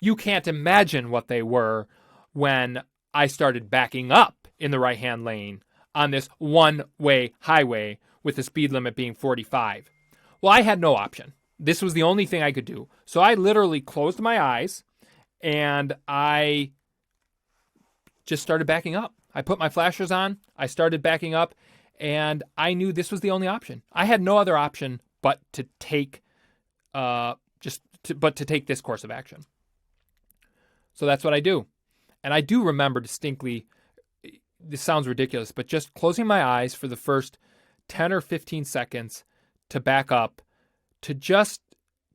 You can't imagine what they were when I started backing up in the right-hand lane on this one-way highway with the speed limit being 45. Well, I had no option. This was the only thing I could do. So I literally closed my eyes and I just started backing up. I put my flashers on, I started backing up, and I knew this was the only option. I had no other option but to take take this course of action. So that's what I do. And I do remember distinctly, this sounds ridiculous, but just closing my eyes for the first 10 or 15 seconds to back up, to just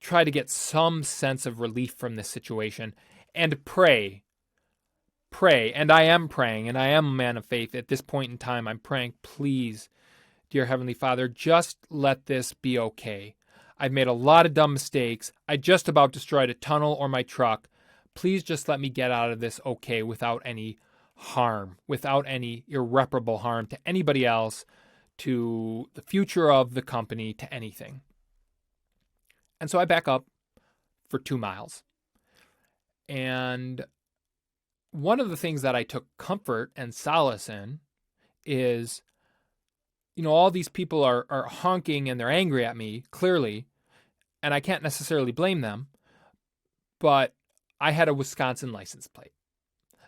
try to get some sense of relief from this situation and pray. And I am praying, and I am a man of faith. At this point in time, I'm praying, please, dear Heavenly Father, just let this be okay. I've made a lot of dumb mistakes. I just about destroyed a tunnel or my truck. Please just let me get out of this okay without any harm, without any irreparable harm to anybody else, to the future of the company, to anything. And so I back up for 2 miles. And one of the things that I took comfort and solace in is, all these people are honking and they're angry at me, clearly, and I can't necessarily blame them, but I had a Wisconsin license plate.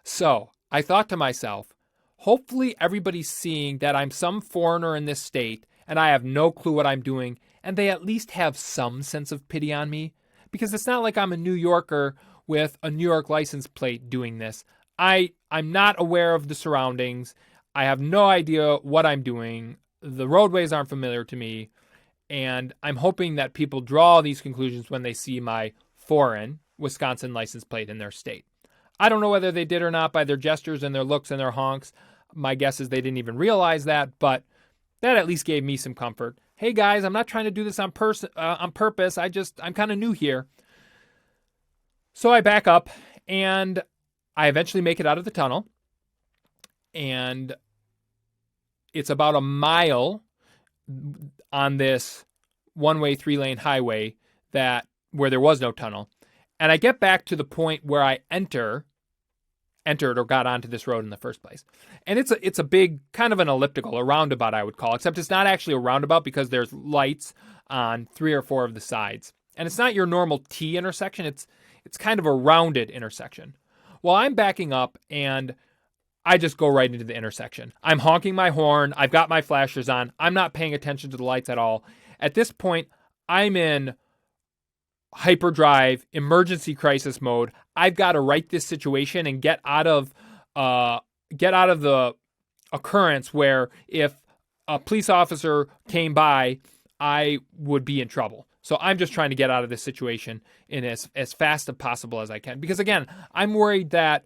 So I thought to myself, hopefully everybody's seeing that I'm some foreigner in this state and I have no clue what I'm doing, and they at least have some sense of pity on me, because it's not like I'm a New Yorker with a New York license plate doing this. I'm not aware of the surroundings. I have no idea what I'm doing. The roadways aren't familiar to me. And I'm hoping that people draw these conclusions when they see my foreign Wisconsin license plate in their state. I don't know whether they did or not by their gestures and their looks and their honks. My guess is they didn't even realize that, but that at least gave me some comfort. Hey guys, I'm not trying to do this on purpose. I'm kind of new here. So I back up and I eventually make it out of the tunnel. And it's about a mile on this one-way, three-lane highway where there was no tunnel. And I get back to the point where I entered or got onto this road in the first place. And it's a big, kind of an elliptical, a roundabout I would call, except it's not actually a roundabout because there's lights on 3 or 4 of the sides. And it's not your normal T intersection. It's kind of a rounded intersection. Well, I'm backing up and I just go right into the intersection. I'm honking my horn. I've got my flashers on. I'm not paying attention to the lights at all. At this point, I'm in hyperdrive, emergency crisis mode. I've got to right this situation and get out of the occurrence where if a police officer came by, I would be in trouble. So I'm just trying to get out of this situation in as fast as possible as I can. Because again, I'm worried that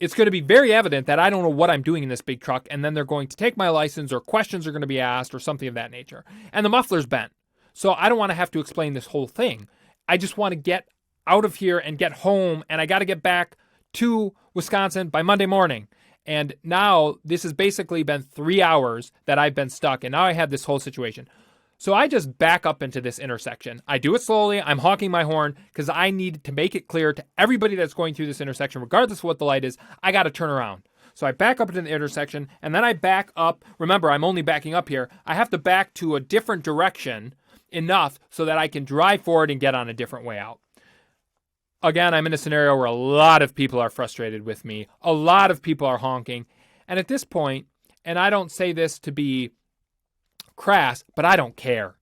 it's going to be very evident that I don't know what I'm doing in this big truck, and then they're going to take my license or questions are going to be asked or something of that nature. And the muffler's bent. So I don't want to have to explain this whole thing. I just want to get out of here and get home, and I got to get back to Wisconsin by Monday morning. And now this has basically been 3 hours that I've been stuck, and now I have this whole situation. So I just back up into this intersection. I do it slowly. I'm honking my horn because I need to make it clear to everybody that's going through this intersection, regardless of what the light is, I got to turn around. So I back up into the intersection, and then I back up. Remember, I'm only backing up here. I have to back to a different direction enough so that I can drive forward and get on a different way out. Again, I'm in a scenario where a lot of people are frustrated with me. A lot of people are honking. And at this point, and I don't say this to be crass, but I don't care.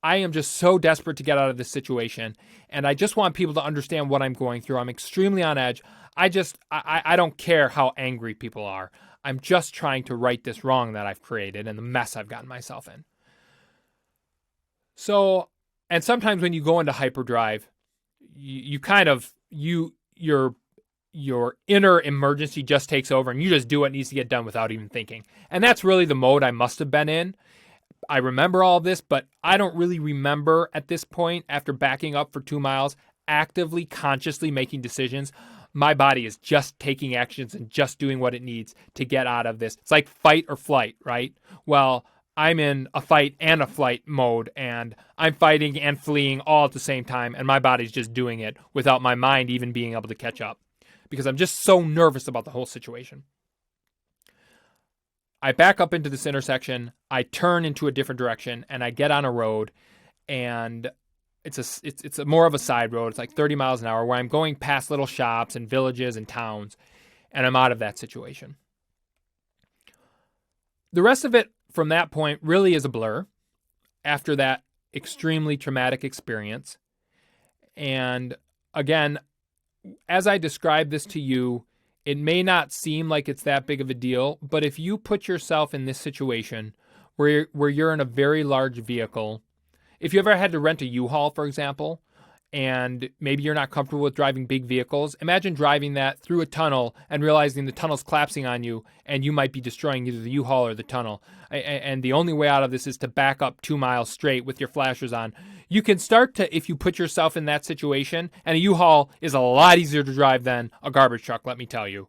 I am just so desperate to get out of this situation, and I just want people to understand what I'm going through. I'm extremely on edge. I don't care how angry people are. I'm just trying to right this wrong that I've created and the mess I've gotten myself in. So, and sometimes when you go into hyperdrive, your inner emergency just takes over and you just do what needs to get done without even thinking. And that's really the mode I must have been in. I remember all this, but I don't really remember at this point, after backing up for 2 miles, actively, consciously making decisions. My body is just taking actions and just doing what it needs to get out of this. It's like fight or flight, right? Well, I'm in a fight and a flight mode, and I'm fighting and fleeing all at the same time, and my body's just doing it without my mind even being able to catch up because I'm just so nervous about the whole situation. I back up into this intersection, I turn into a different direction, and I get on a road, and it's more of a side road. It's like 30 miles an hour where I'm going past little shops and villages and towns, and I'm out of that situation. The rest of it from that point really is a blur after that extremely traumatic experience. And again, as I describe this to you, it may not seem like it's that big of a deal, but if you put yourself in this situation where you're in a very large vehicle, if you ever had to rent a U-Haul, for example, and maybe you're not comfortable with driving big vehicles, imagine driving that through a tunnel and realizing the tunnel's collapsing on you and you might be destroying either the U-Haul or the tunnel. And the only way out of this is to back up 2 miles straight with your flashers on. You can start to, if you put yourself in that situation, and a U-Haul is a lot easier to drive than a garbage truck, let me tell you.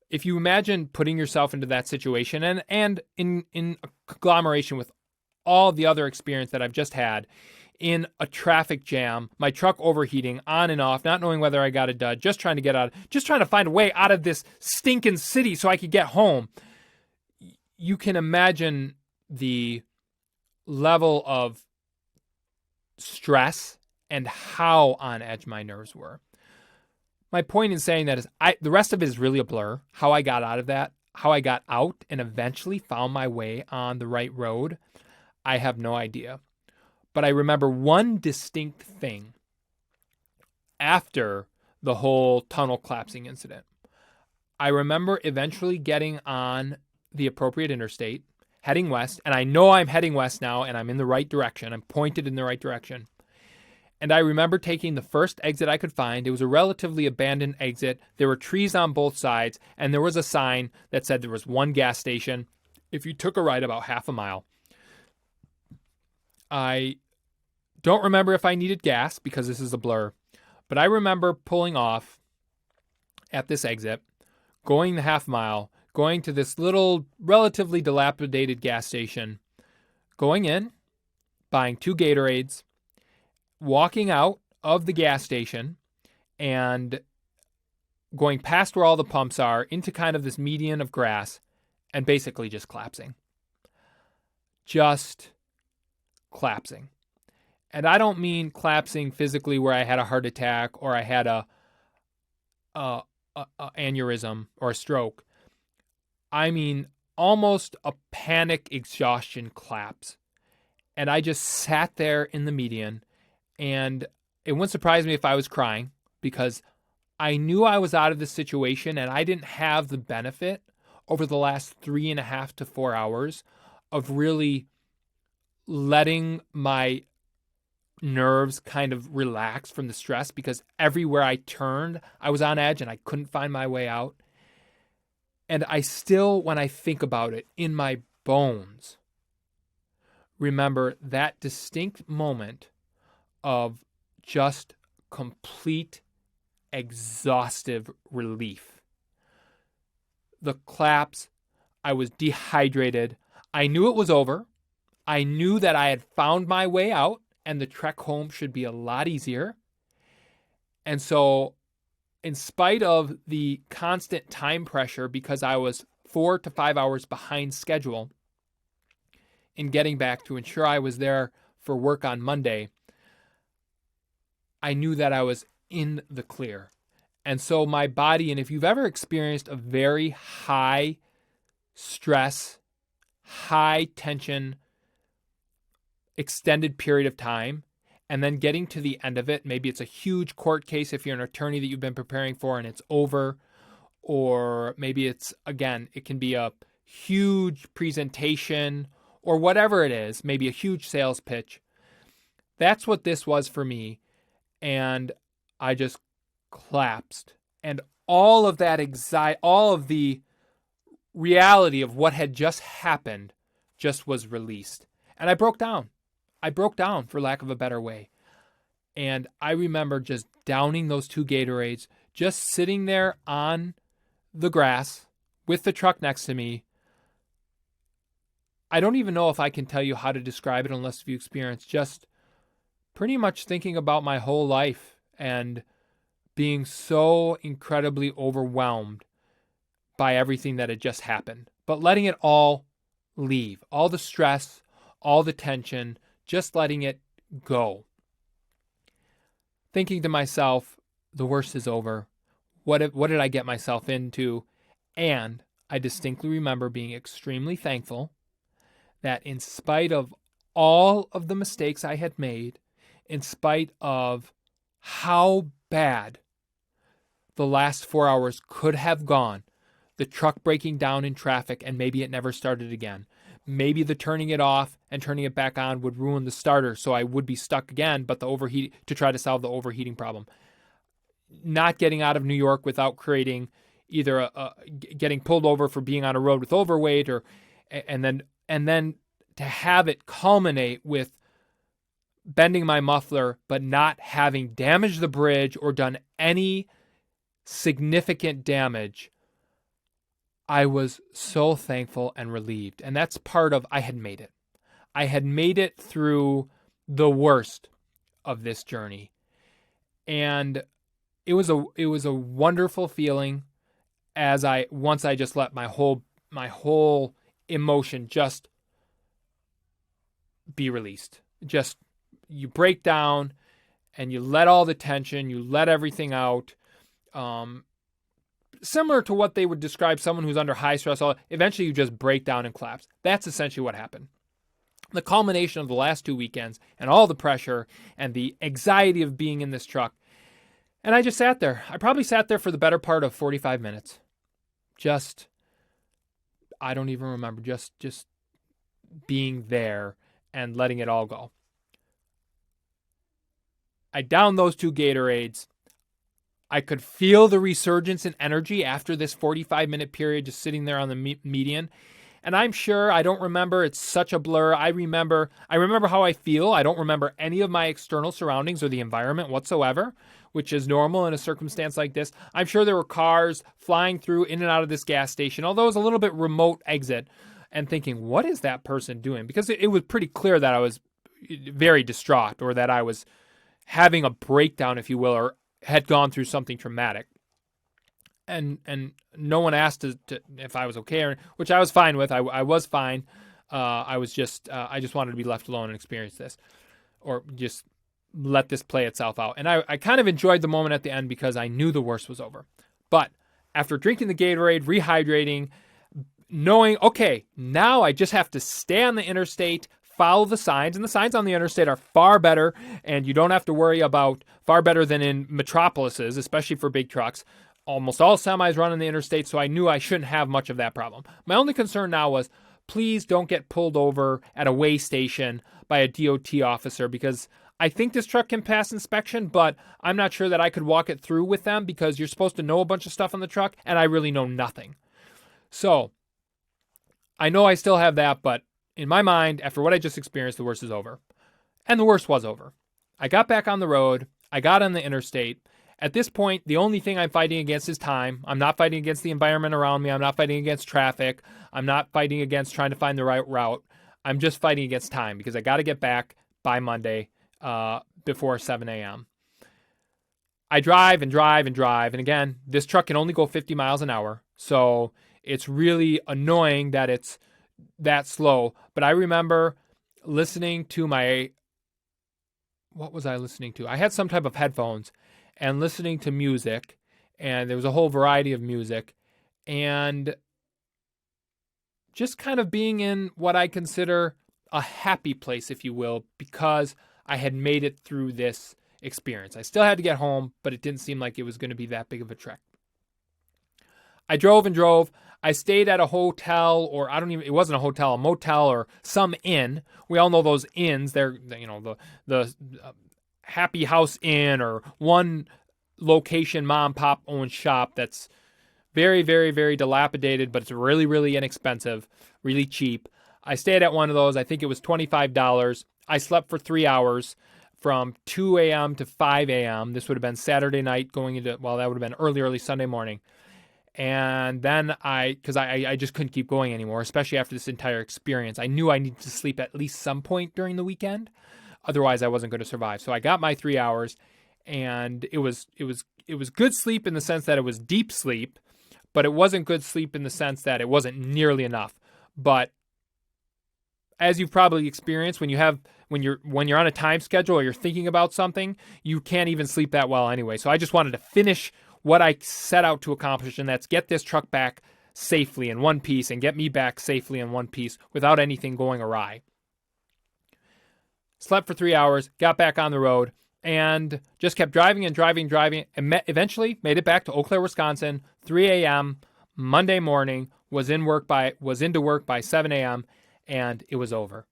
If you imagine putting yourself into that situation and in a conglomeration with all the other experience that I've just had, in a traffic jam, my truck overheating on and off, not knowing whether I got a dud, just trying to get out, just trying to find a way out of this stinking city so I could get home. You can imagine the level of stress and how on edge my nerves were. My point in saying that is the rest of it is really a blur. How I got out of that, how I got out and eventually found my way on the right road, I have no idea. But I remember one distinct thing after the whole tunnel collapsing incident. I remember eventually getting on the appropriate interstate, heading west, and I know I'm heading west now and I'm in the right direction. I'm pointed in the right direction. And I remember taking the first exit I could find. It was a relatively abandoned exit. There were trees on both sides, and there was a sign that said there was one gas station if you took a right about half a mile. I don't remember if I needed gas because this is a blur, but I remember pulling off at this exit, going the half mile, going to this little relatively dilapidated gas station, going in, buying 2 Gatorades, walking out of the gas station and going past where all the pumps are into kind of this median of grass and basically just collapsing. Just collapsing. And I don't mean collapsing physically where I had a heart attack or I had a aneurysm or a stroke. I mean almost a panic exhaustion collapse. And I just sat there in the median. And it wouldn't surprise me if I was crying because I knew I was out of this situation and I didn't have the benefit over the last 3.5 to 4 hours of really letting my nerves kind of relax from the stress because everywhere I turned, I was on edge and I couldn't find my way out. And I still, when I think about it, in my bones, remember that distinct moment of just complete exhaustive relief. The collapse, I was dehydrated. I knew it was over. I knew that I had found my way out and the trek home should be a lot easier. And so, in spite of the constant time pressure, because I was 4 to 5 hours behind schedule in getting back to ensure I was there for work on Monday, I knew that I was in the clear. And so my body, and if you've ever experienced a very high stress, high tension, extended period of time, and then getting to the end of it, maybe it's a huge court case if you're an attorney that you've been preparing for and it's over, or maybe it's, again, it can be a huge presentation or whatever it is, maybe a huge sales pitch. That's what this was for me. And I just collapsed. And all of that anxiety, all of the reality of what had just happened just was released. And I broke down. I broke down, for lack of a better way. And I remember just downing those 2 Gatorades, just sitting there on the grass with the truck next to me. I don't even know if I can tell you how to describe it unless you experience just pretty much thinking about my whole life and being so incredibly overwhelmed by everything that had just happened. But letting it all leave, all the stress, all the tension, just letting it go. Thinking to myself, the worst is over. What did I get myself into? And I distinctly remember being extremely thankful that in spite of all of the mistakes I had made, in spite of how bad the last 4 hours could have gone, the truck breaking down in traffic and maybe it never started again. Maybe the turning it off and turning it back on would ruin the starter, so I would be stuck again, but the overheat to try to solve the overheating problem. Not getting out of New York without creating either getting pulled over for being on a road with overweight, or and then to have it culminate with bending my muffler, but not having damaged the bridge or done any significant damage. I was so thankful and relieved. And that's part of, I had made it. I had made it through the worst of this journey. And it was a wonderful feeling once I just let my whole emotion just be released. Just, you break down and you let all the tension, you let everything out. Similar to what they would describe someone who's under high stress, eventually you just break down and collapse. That's essentially what happened. The culmination of the last 2 weekends and all the pressure and the anxiety of being in this truck And I just sat there. I probably sat there for the better part of 45 minutes. I don't even remember, just being there and letting it all go. I downed those 2 Gatorades. I could feel the resurgence in energy after this 45-minute period just sitting there on the median. And I'm sure, I don't remember, it's such a blur. I remember how I feel. I don't remember any of my external surroundings or the environment whatsoever, which is normal in a circumstance like this. I'm sure there were cars flying through in and out of this gas station, although it was a little bit remote exit, and thinking, what is that person doing? Because it was pretty clear that I was very distraught, or that I was having a breakdown, if you will, or had gone through something traumatic. And no one asked if I was okay, which I was fine with. I was fine. I just wanted to be left alone and experience this, or just let this play itself out. And I kind of enjoyed the moment at the end because I knew the worst was over. But after drinking the Gatorade, rehydrating, knowing, okay, now I just have to stay on the interstate, follow the signs, and the signs on the interstate are far better, and you don't have to worry about, far better than in metropolises, especially for big trucks. Almost all semis run on the interstate, so I knew I shouldn't have much of that problem. My only concern now was, please don't get pulled over at a weigh station by a DOT officer, because I think this truck can pass inspection, but I'm not sure that I could walk it through with them, because you're supposed to know a bunch of stuff on the truck, and I really know nothing. So I know I still have that, but in my mind, after what I just experienced, the worst is over. And the worst was over. I got back on the road. I got on the interstate. At this point, the only thing I'm fighting against is time. I'm not fighting against the environment around me. I'm not fighting against traffic. I'm not fighting against trying to find the right route. I'm just fighting against time, because I got to get back by Monday before 7 a.m. I drive and drive and drive. And again, this truck can only go 50 miles an hour. So it's really annoying that it's that slow. But I remember listening to what was I listening to? I had some type of headphones and listening to music, and there was a whole variety of music, and just kind of being in what I consider a happy place, if you will, because I had made it through this experience. I still had to get home, but it didn't seem like it was going to be that big of a trek. I drove and drove. I stayed at a hotel, or it wasn't a hotel, a motel or some inn. We all know those inns. They're, the Happy House Inn, or one location mom pop owned shop that's very, very, very dilapidated, but it's really, really inexpensive, really cheap. I stayed at one of those. I think it was $25. I slept for 3 hours from 2 a.m. to 5 a.m. This would have been Saturday night that would have been early Sunday morning. And then because I just couldn't keep going anymore, especially after this entire experience. I knew I needed to sleep at least some point during the weekend. Otherwise, I wasn't going to survive. So I got my 3 hours, and it was good sleep in the sense that it was deep sleep, but it wasn't good sleep in the sense that it wasn't nearly enough. But as you've probably experienced, when you're on a time schedule or you're thinking about something, you can't even sleep that well anyway. So I just wanted to finish what I set out to accomplish, and that's get this truck back safely in one piece and get me back safely in one piece without anything going awry. Slept for 3 hours, got back on the road, and just kept driving and driving, and eventually made it back to Eau Claire, Wisconsin, 3 a.m. Monday morning, was into work by 7 a.m., and it was over.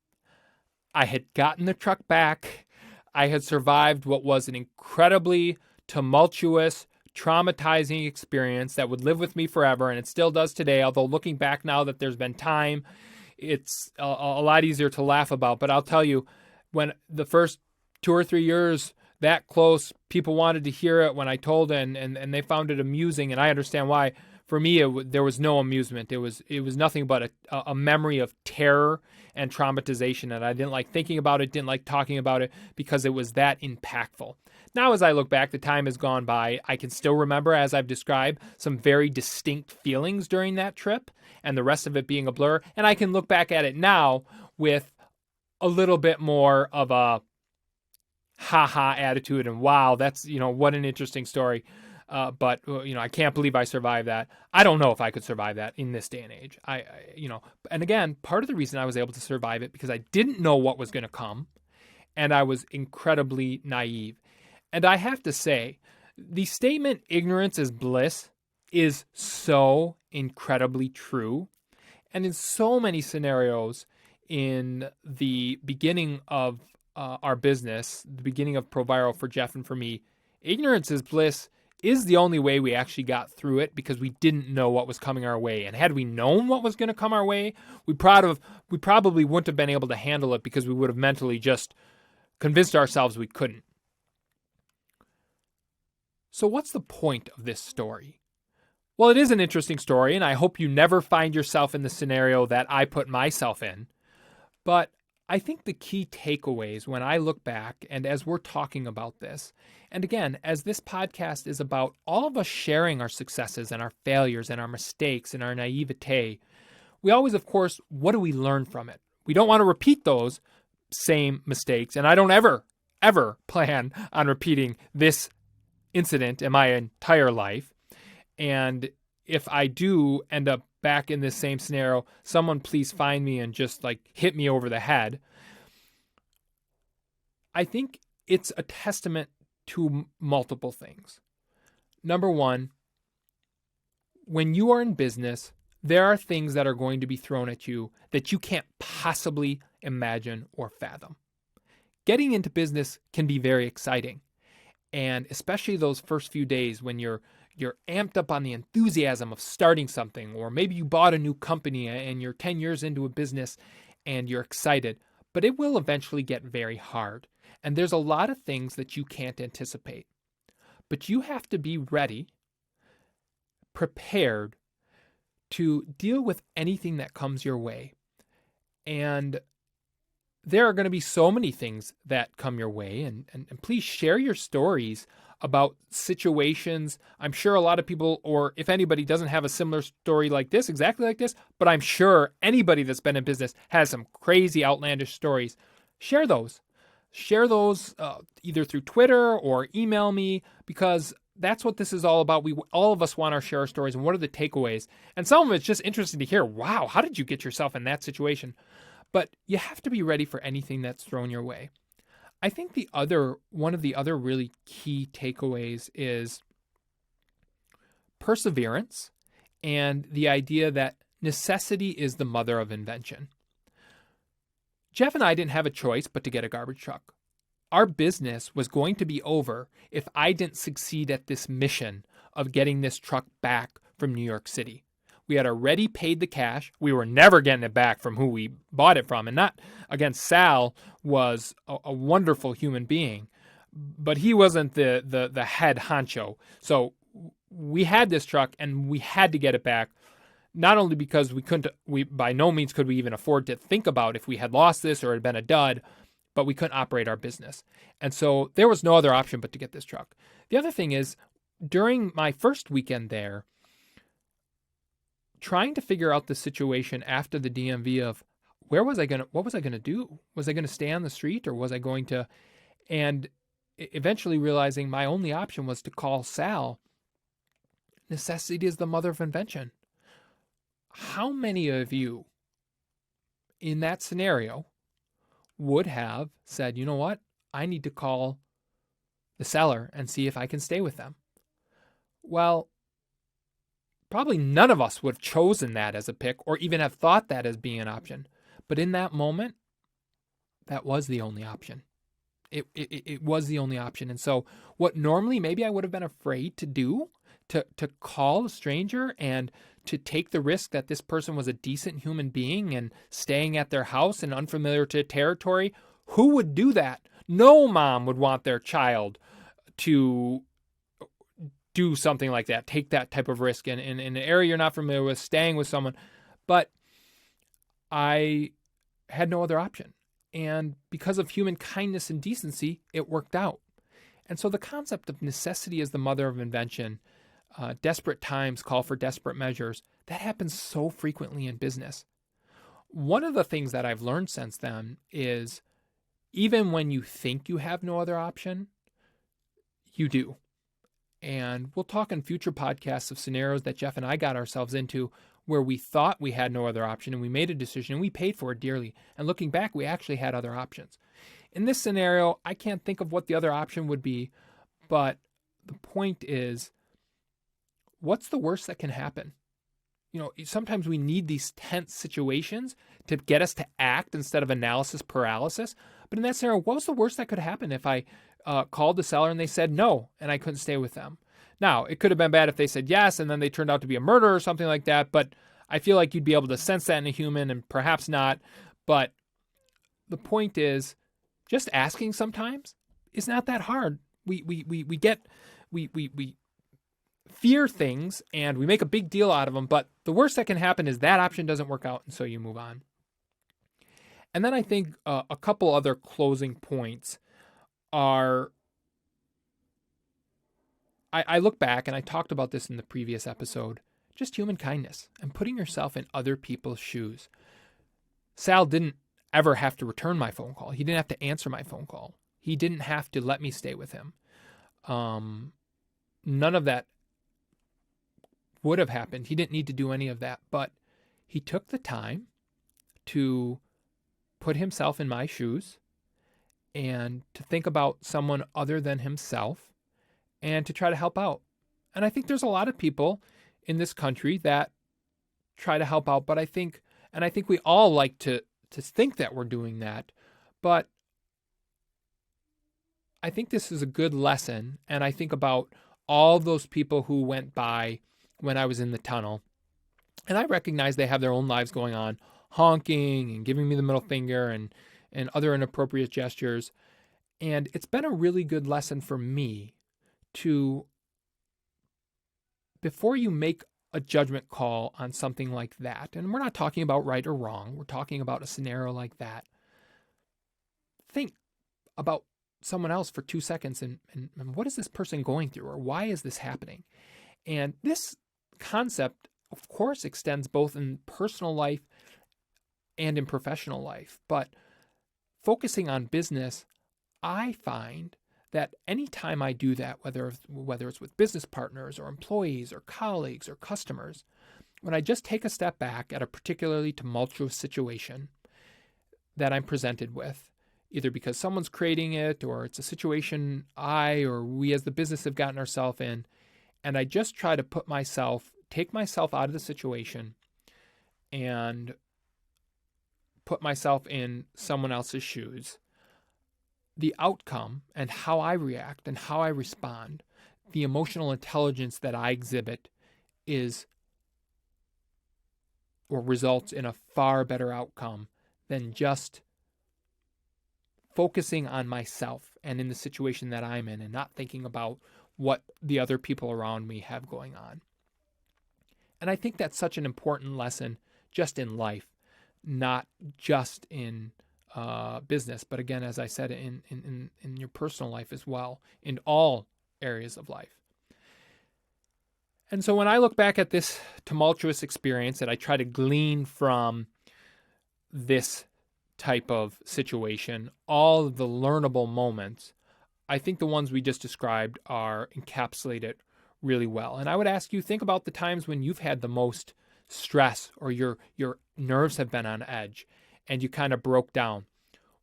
I had gotten the truck back. I had survived what was an incredibly tumultuous, traumatizing experience that would live with me forever, and it still does today, although looking back now that there's been time, it's a lot easier to laugh about. But I'll tell you, when the first 2 or 3 years that close, people wanted to hear it when I told it, and they found it amusing, and I understand why. For me, there was no amusement. It was nothing but a memory of terror and traumatization, and I didn't like thinking about it, didn't like talking about it, because it was that impactful. Now, as I look back, the time has gone by. I can still remember, as I've described, some very distinct feelings during that trip, and the rest of it being a blur, and I can look back at it now with a little bit more of a ha-ha attitude, and wow, that's, what an interesting story. But I can't believe I survived that. I don't know if I could survive that in this day and age. And again, part of the reason I was able to survive it because I didn't know what was going to come, and I was incredibly naive. And I have to say The statement, ignorance is bliss, is so incredibly true. And in so many scenarios in the beginning of our business, the beginning of ProViral for Jeff and for me, ignorance is bliss is the only way we actually got through it because we didn't know what was coming our way. And had we known what was going to come our way, we probably wouldn't have been able to handle it because we would have mentally just convinced ourselves we couldn't. So what's the point of this story? Well, it is an interesting story, and I hope you never find yourself in the scenario that I put myself in. But I think the key takeaways when I look back and as we're talking about this, and again, as this podcast is about all of us sharing our successes and our failures and our mistakes and our naivete, we always, of course, what do we learn from it? We don't want to repeat those same mistakes, and I don't ever plan on repeating this incident in my entire life. And if I do end up back in this same scenario, someone please find me and just hit me over the head. I think it's a testament to multiple things. Number one, when you are in business, there are things that are going to be thrown at you that you can't possibly imagine or fathom. Getting into business can be very exciting. And especially those first few days when you're amped up on the enthusiasm of starting something, or maybe you bought a new company and you're 10 years into a business and you're excited, but it will eventually get very hard. And there's a lot of things that you can't anticipate. But you have to be ready, prepared to deal with anything that comes your way. And there are going to be so many things that come your way. And please share your stories about situations. I'm sure a lot of people, or if anybody doesn't have a similar story like this, exactly like this, but I'm sure anybody that's been in business has some crazy outlandish stories. Share those. Share those either through Twitter or email me, because that's what this is all about. All of us want to share our stories and what are the takeaways. And some of it's just interesting to hear, wow, how did you get yourself in that situation? But you have to be ready for anything that's thrown your way. I think one of the other really key takeaways is perseverance and the idea that necessity is the mother of invention. Jeff and I didn't have a choice but to get a garbage truck. Our business was going to be over if I didn't succeed at this mission of getting this truck back from New York City. We had already paid the cash. We were never getting it back from who we bought it from. And not, again, Sal was a wonderful human being, but he wasn't the head honcho. So we had this truck and we had to get it back. Not only because we by no means could we even afford to think about if we had lost this or it had been a dud, but we couldn't operate our business. And so there was no other option but to get this truck. The other thing is, during my first weekend there, trying to figure out the situation after the DMV of what was I going to do? Was I going to stay on the street or was I going to, and eventually realizing my only option was to call Sal. Necessity is the mother of invention. How many of you in that scenario would have said, you know what? I need to call the seller and see if I can stay with them. Well, probably none of us would have chosen that as a pick or even have thought that as being an option. But in that moment, that was the only option. It was the only option. And so what normally maybe I would have been afraid to do, to call a stranger and to take the risk that this person was a decent human being and staying at their house in unfamiliar territory, who would do that? No mom would want their child to do something like that, take that type of risk in an area you're not familiar with, staying with someone. But I had no other option. And because of human kindness and decency, it worked out. And so the concept of necessity as the mother of invention, desperate times call for desperate measures, that happens so frequently in business. One of the things that I've learned since then is even when you think you have no other option, you do. And we'll talk in future podcasts of scenarios that Jeff and I got ourselves into where we thought we had no other option and we made a decision and we paid for it dearly. And looking back, we actually had other options. In this scenario, I can't think of what the other option would be, but the point is, what's the worst that can happen? Sometimes we need these tense situations to get us to act instead of analysis paralysis. But in that scenario, what was the worst that could happen if I called the seller and they said no and I couldn't stay with them? Now, it could have been bad if they said yes and then they turned out to be a murderer or something like that. But I feel like you'd be able to sense that in a human, and perhaps not. But the point is, just asking sometimes is not that hard. We fear things and we make a big deal out of them, but the worst that can happen is that option doesn't work out, and so you move on. And then I think a couple other closing points are, I look back, and I talked about this in the previous episode, just human kindness and putting yourself in other people's shoes. Sal didn't ever have to return my phone call. He didn't have to answer my phone call. He didn't have to let me stay with him. None of that would have happened. He didn't need to do any of that, but he took the time to put himself in my shoes and to think about someone other than himself and to try to help out. And I think there's a lot of people in this country that try to help out, but I think we all like to think that we're doing that, but I think this is a good lesson. And I think about all those people who went by when I was in the tunnel, and I recognize they have their own lives going on, honking and giving me the middle finger and other inappropriate gestures. And it's been a really good lesson for me to, before you make a judgment call on something like that, and we're not talking about right or wrong, we're talking about a scenario like that, think about someone else for 2 seconds and what is this person going through, or why is this happening? And this concept, of course, extends both in personal life and in professional life. But focusing on business, I find that anytime I do that, whether it's with business partners or employees or colleagues or customers, when I just take a step back at a particularly tumultuous situation that I'm presented with, either because someone's creating it or it's a situation I or we as the business have gotten ourselves in, and I just try to take myself out of the situation and put myself in someone else's shoes, the outcome and how I react and how I respond, the emotional intelligence that I exhibit is or results in a far better outcome than just focusing on myself and in the situation that I'm in and not thinking about what the other people around me have going on. And I think that's such an important lesson just in life, not just in business, but again, as I said, in your personal life as well, in all areas of life. And so when I look back at this tumultuous experience that I try to glean from this type of situation, all of the learnable moments, I think the ones we just described are encapsulated really well. And I would ask you, think about the times when you've had the most stress or your nerves have been on edge and you kind of broke down.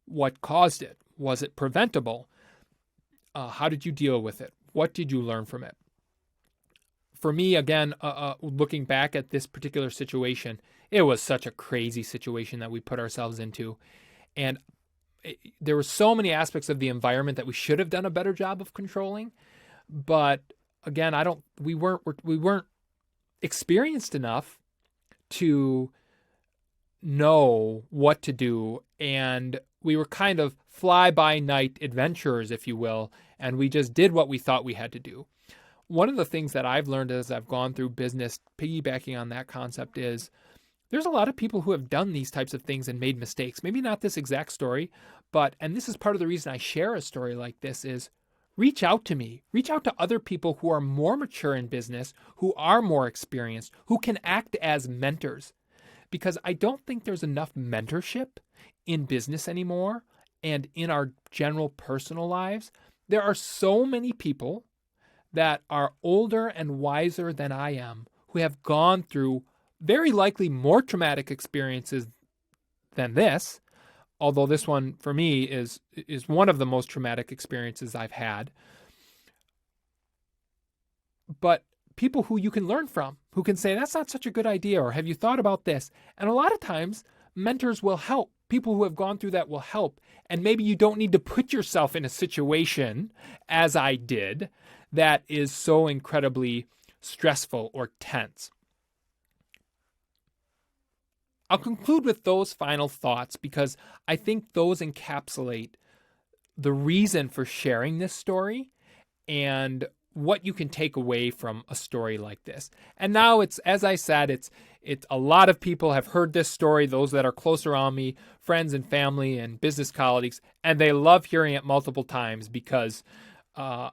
What caused it? Was it preventable? How did you deal with it? What did you learn from it? For me, again, looking back at this particular situation, it was such a crazy situation that we put ourselves into. And there were so many aspects of the environment that we should have done a better job of controlling. But again, we weren't experienced enough to know what to do. And we were kind of fly-by-night adventurers, if you will, and we just did what we thought we had to do. One of the things that I've learned as I've gone through business, piggybacking on that concept, is there's a lot of people who have done these types of things and made mistakes. Maybe not this exact story, but, and this is part of the reason I share a story like this, is reach out to me. Reach out to other people who are more mature in business, who are more experienced, who can act as mentors. Because I don't think there's enough mentorship in business anymore and in our general personal lives. There are so many people that are older and wiser than I am who have gone through very likely more traumatic experiences than this, although this one for me is one of the most traumatic experiences I've had. but people who you can learn from, who can say, that's not such a good idea, or have you thought about this? And a lot of times, mentors will help. People who have gone through that will help. And maybe you don't need to put yourself in a situation, as I did, that is so incredibly stressful or tense. I'll conclude with those final thoughts because I think those encapsulate the reason for sharing this story and what you can take away from a story like this. And now it's, as I said, it's a lot of people have heard this story, those that are close around me, friends and family and business colleagues, and they love hearing it multiple times because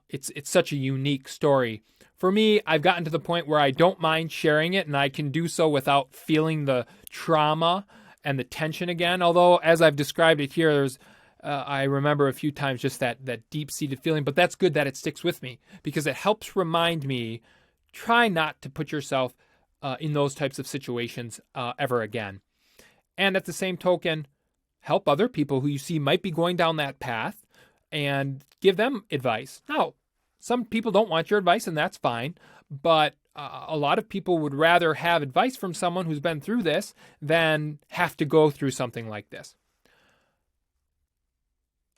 it's such a unique story. For me, I've gotten to the point where I don't mind sharing it, and I can do so without feeling the trauma and the tension again. Although, as I've described it here, there's I remember a few times just that deep-seated feeling, but that's good that it sticks with me because it helps remind me, try not to put yourself in those types of situations ever again. And at the same token, help other people who you see might be going down that path and give them advice. Now, some people don't want your advice, and that's fine, but a lot of people would rather have advice from someone who's been through this than have to go through something like this.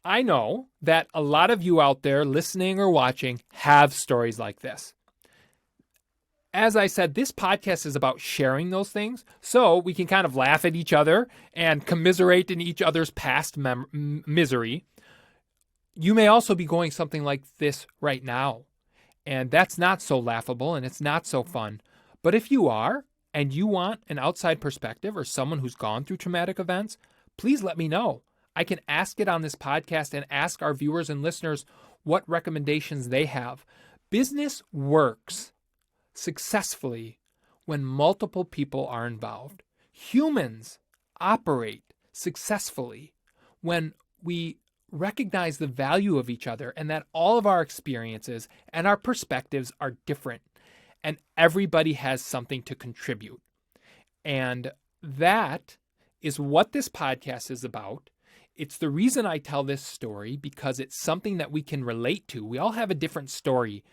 I know that a lot of you out there listening or watching have stories like this. As I said, this podcast is about sharing those things so we can kind of laugh at each other and commiserate in each other's past misery. You may also be going something like this right now, and that's not so laughable and it's not so fun. But if you are, and you want an outside perspective or someone who's gone through traumatic events, please let me know. I can ask it on this podcast and ask our viewers and listeners what recommendations they have. Business works successfully when multiple people are involved. Humans operate successfully when we recognize the value of each other and that all of our experiences and our perspectives are different and everybody has something to contribute. And that is what this podcast is about. It's the reason I tell this story because it's something that we can relate to. We all have a different story.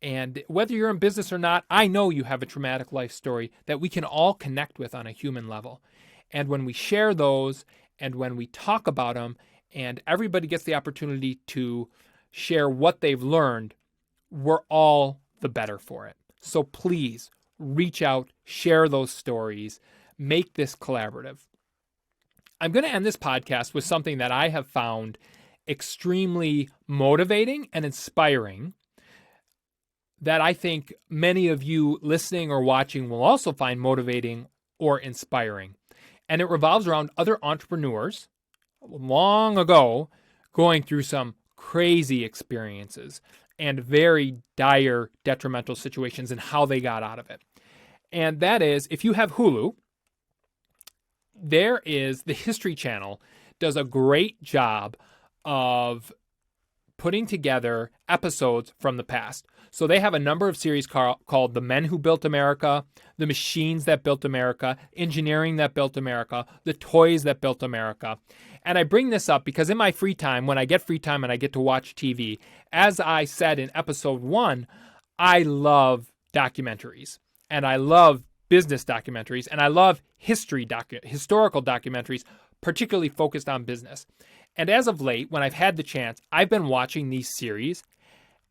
And whether you're in business or not, I know you have a traumatic life story that we can all connect with on a human level. And when we share those and when we talk about them and everybody gets the opportunity to share what they've learned, we're all the better for it. So please reach out, share those stories, make this collaborative. I'm going to end this podcast with something that I have found extremely motivating and inspiring that I think many of you listening or watching will also find motivating or inspiring. And it revolves around other entrepreneurs long ago going through some crazy experiences and very dire, detrimental situations and how they got out of it. And that is, if you have Hulu, there is the History Channel does a great job of putting together episodes from the past. So they have a number of series called The Men Who Built America, The Machines That Built America, Engineering That Built America, The Toys That Built America. And I bring this up because in my free time, when I get free time and I get to watch TV, as I said in episode 1, I love documentaries and I love business documentaries and I love historical documentaries, particularly focused on business. And as of late, when I've had the chance, I've been watching these series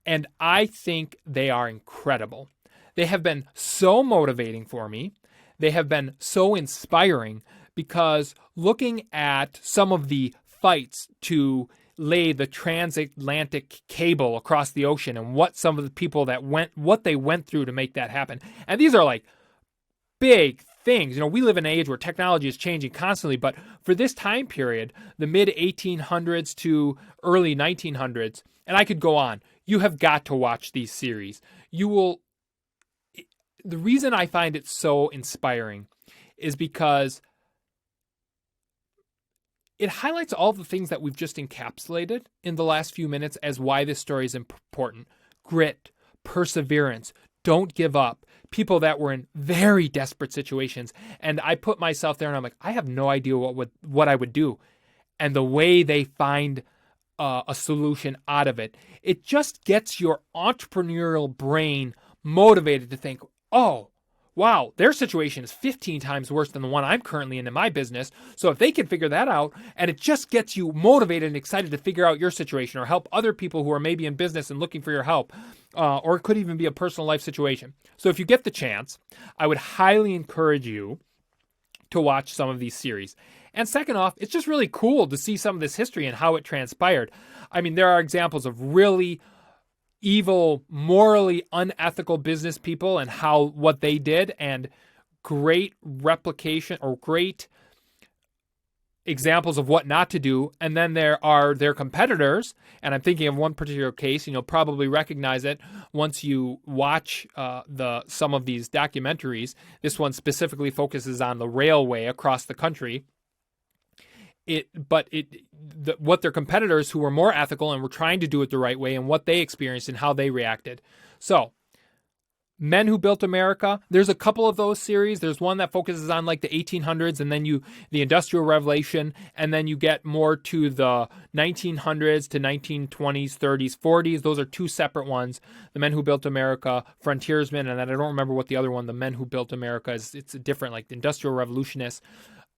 and I think they are incredible. They have been so motivating for me. They have been so inspiring because looking at some of the fights to lay the transatlantic cable across the ocean and what some of the people that what they went through to make that happen. And these are like big things. You know, we live in an age where technology is changing constantly, but for this time period, the mid 1800s to early 1900s, and I could go on, you have got to watch these series. The reason I find it so inspiring is because it highlights all the things that we've just encapsulated in the last few minutes as why this story is important. Grit, perseverance, don't give up. People that were in very desperate situations. And I put myself there and I'm like, I have no idea what I would do. And the way they find a solution out of it, it just gets your entrepreneurial brain motivated to think, oh, wow, their situation is 15 times worse than the one I'm currently in my business. So if they can figure that out, and it just gets you motivated and excited to figure out your situation or help other people who are maybe in business and looking for your help, or it could even be a personal life situation. So if you get the chance, I would highly encourage you to watch some of these series. And second off, it's just really cool to see some of this history and how it transpired. I mean, there are examples of really evil, morally unethical business people and what they did, and great replication or great examples of what not to do. And then there are their competitors, and I'm thinking of one particular case, and you'll probably recognize it once you watch some of these documentaries. This one specifically focuses on the railway across the country. What their competitors who were more ethical and were trying to do it the right way, and what they experienced and how they reacted. So, Men Who Built America, there's a couple of those series. There's one that focuses on like the 1800s, and then the Industrial Revolution, and then you get more to the 1900s to 1920s, 30s, 40s. Those are two separate ones. The Men Who Built America, Frontiersmen, and then I don't remember what the other one, the Men Who Built America, is. It's a different, like the Industrial Revolutionists.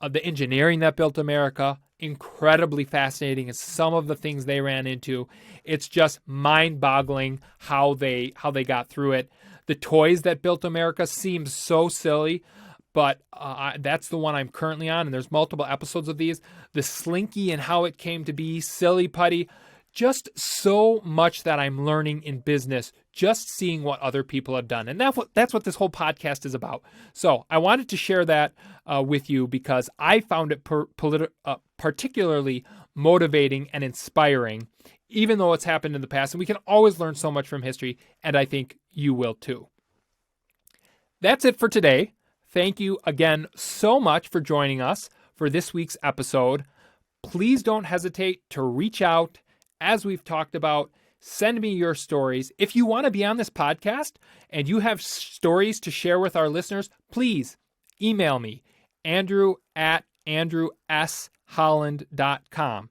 The engineering that built America, incredibly fascinating, and some of the things they ran into, it's just mind-boggling how they got through it. The toys that built America seem so silly, but that's the one I'm currently on, and there's multiple episodes of these. The Slinky and how it came to be, Silly Putty, just so much that I'm learning in business, just seeing what other people have done. And that's what this whole podcast is about. So I wanted to share that with you because I found it particularly motivating and inspiring, even though it's happened in the past. And we can always learn so much from history, and I think you will too. That's it for today. Thank you again so much for joining us for this week's episode. Please don't hesitate to reach out. As we've talked about, send me your stories. If you want to be on this podcast and you have stories to share with our listeners, please email me, andrew@andrewsholland.com.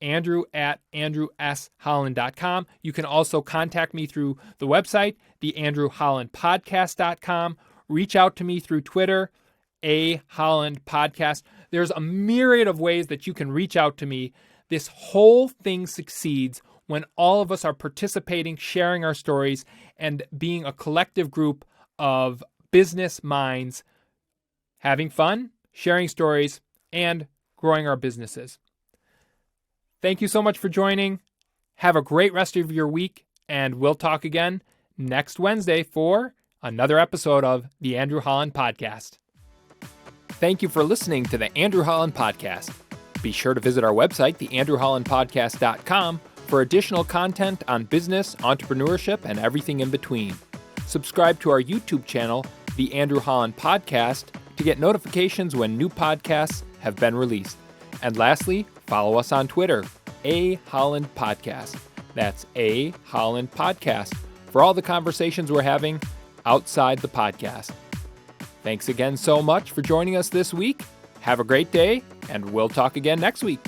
andrew@andrewsholland.com. You can also contact me through the website, theandrewhollandpodcast.com. Reach out to me through Twitter, @HollandPodcast. There's a myriad of ways that you can reach out to me. This whole thing succeeds when all of us are participating, sharing our stories, and being a collective group of business minds, having fun, sharing stories, and growing our businesses. Thank you so much for joining. Have a great rest of your week, and we'll talk again next Wednesday for another episode of the Andrew Holland Podcast. Thank you for listening to the Andrew Holland Podcast. Be sure to visit our website, theandrewhollandpodcast.com, for additional content on business, entrepreneurship, and everything in between. Subscribe to our YouTube channel, The Andrew Holland Podcast, to get notifications when new podcasts have been released. And lastly, follow us on Twitter, @Holland Podcast. That's @Holland Podcast for all the conversations we're having outside the podcast. Thanks again so much for joining us this week. Have a great day, and we'll talk again next week.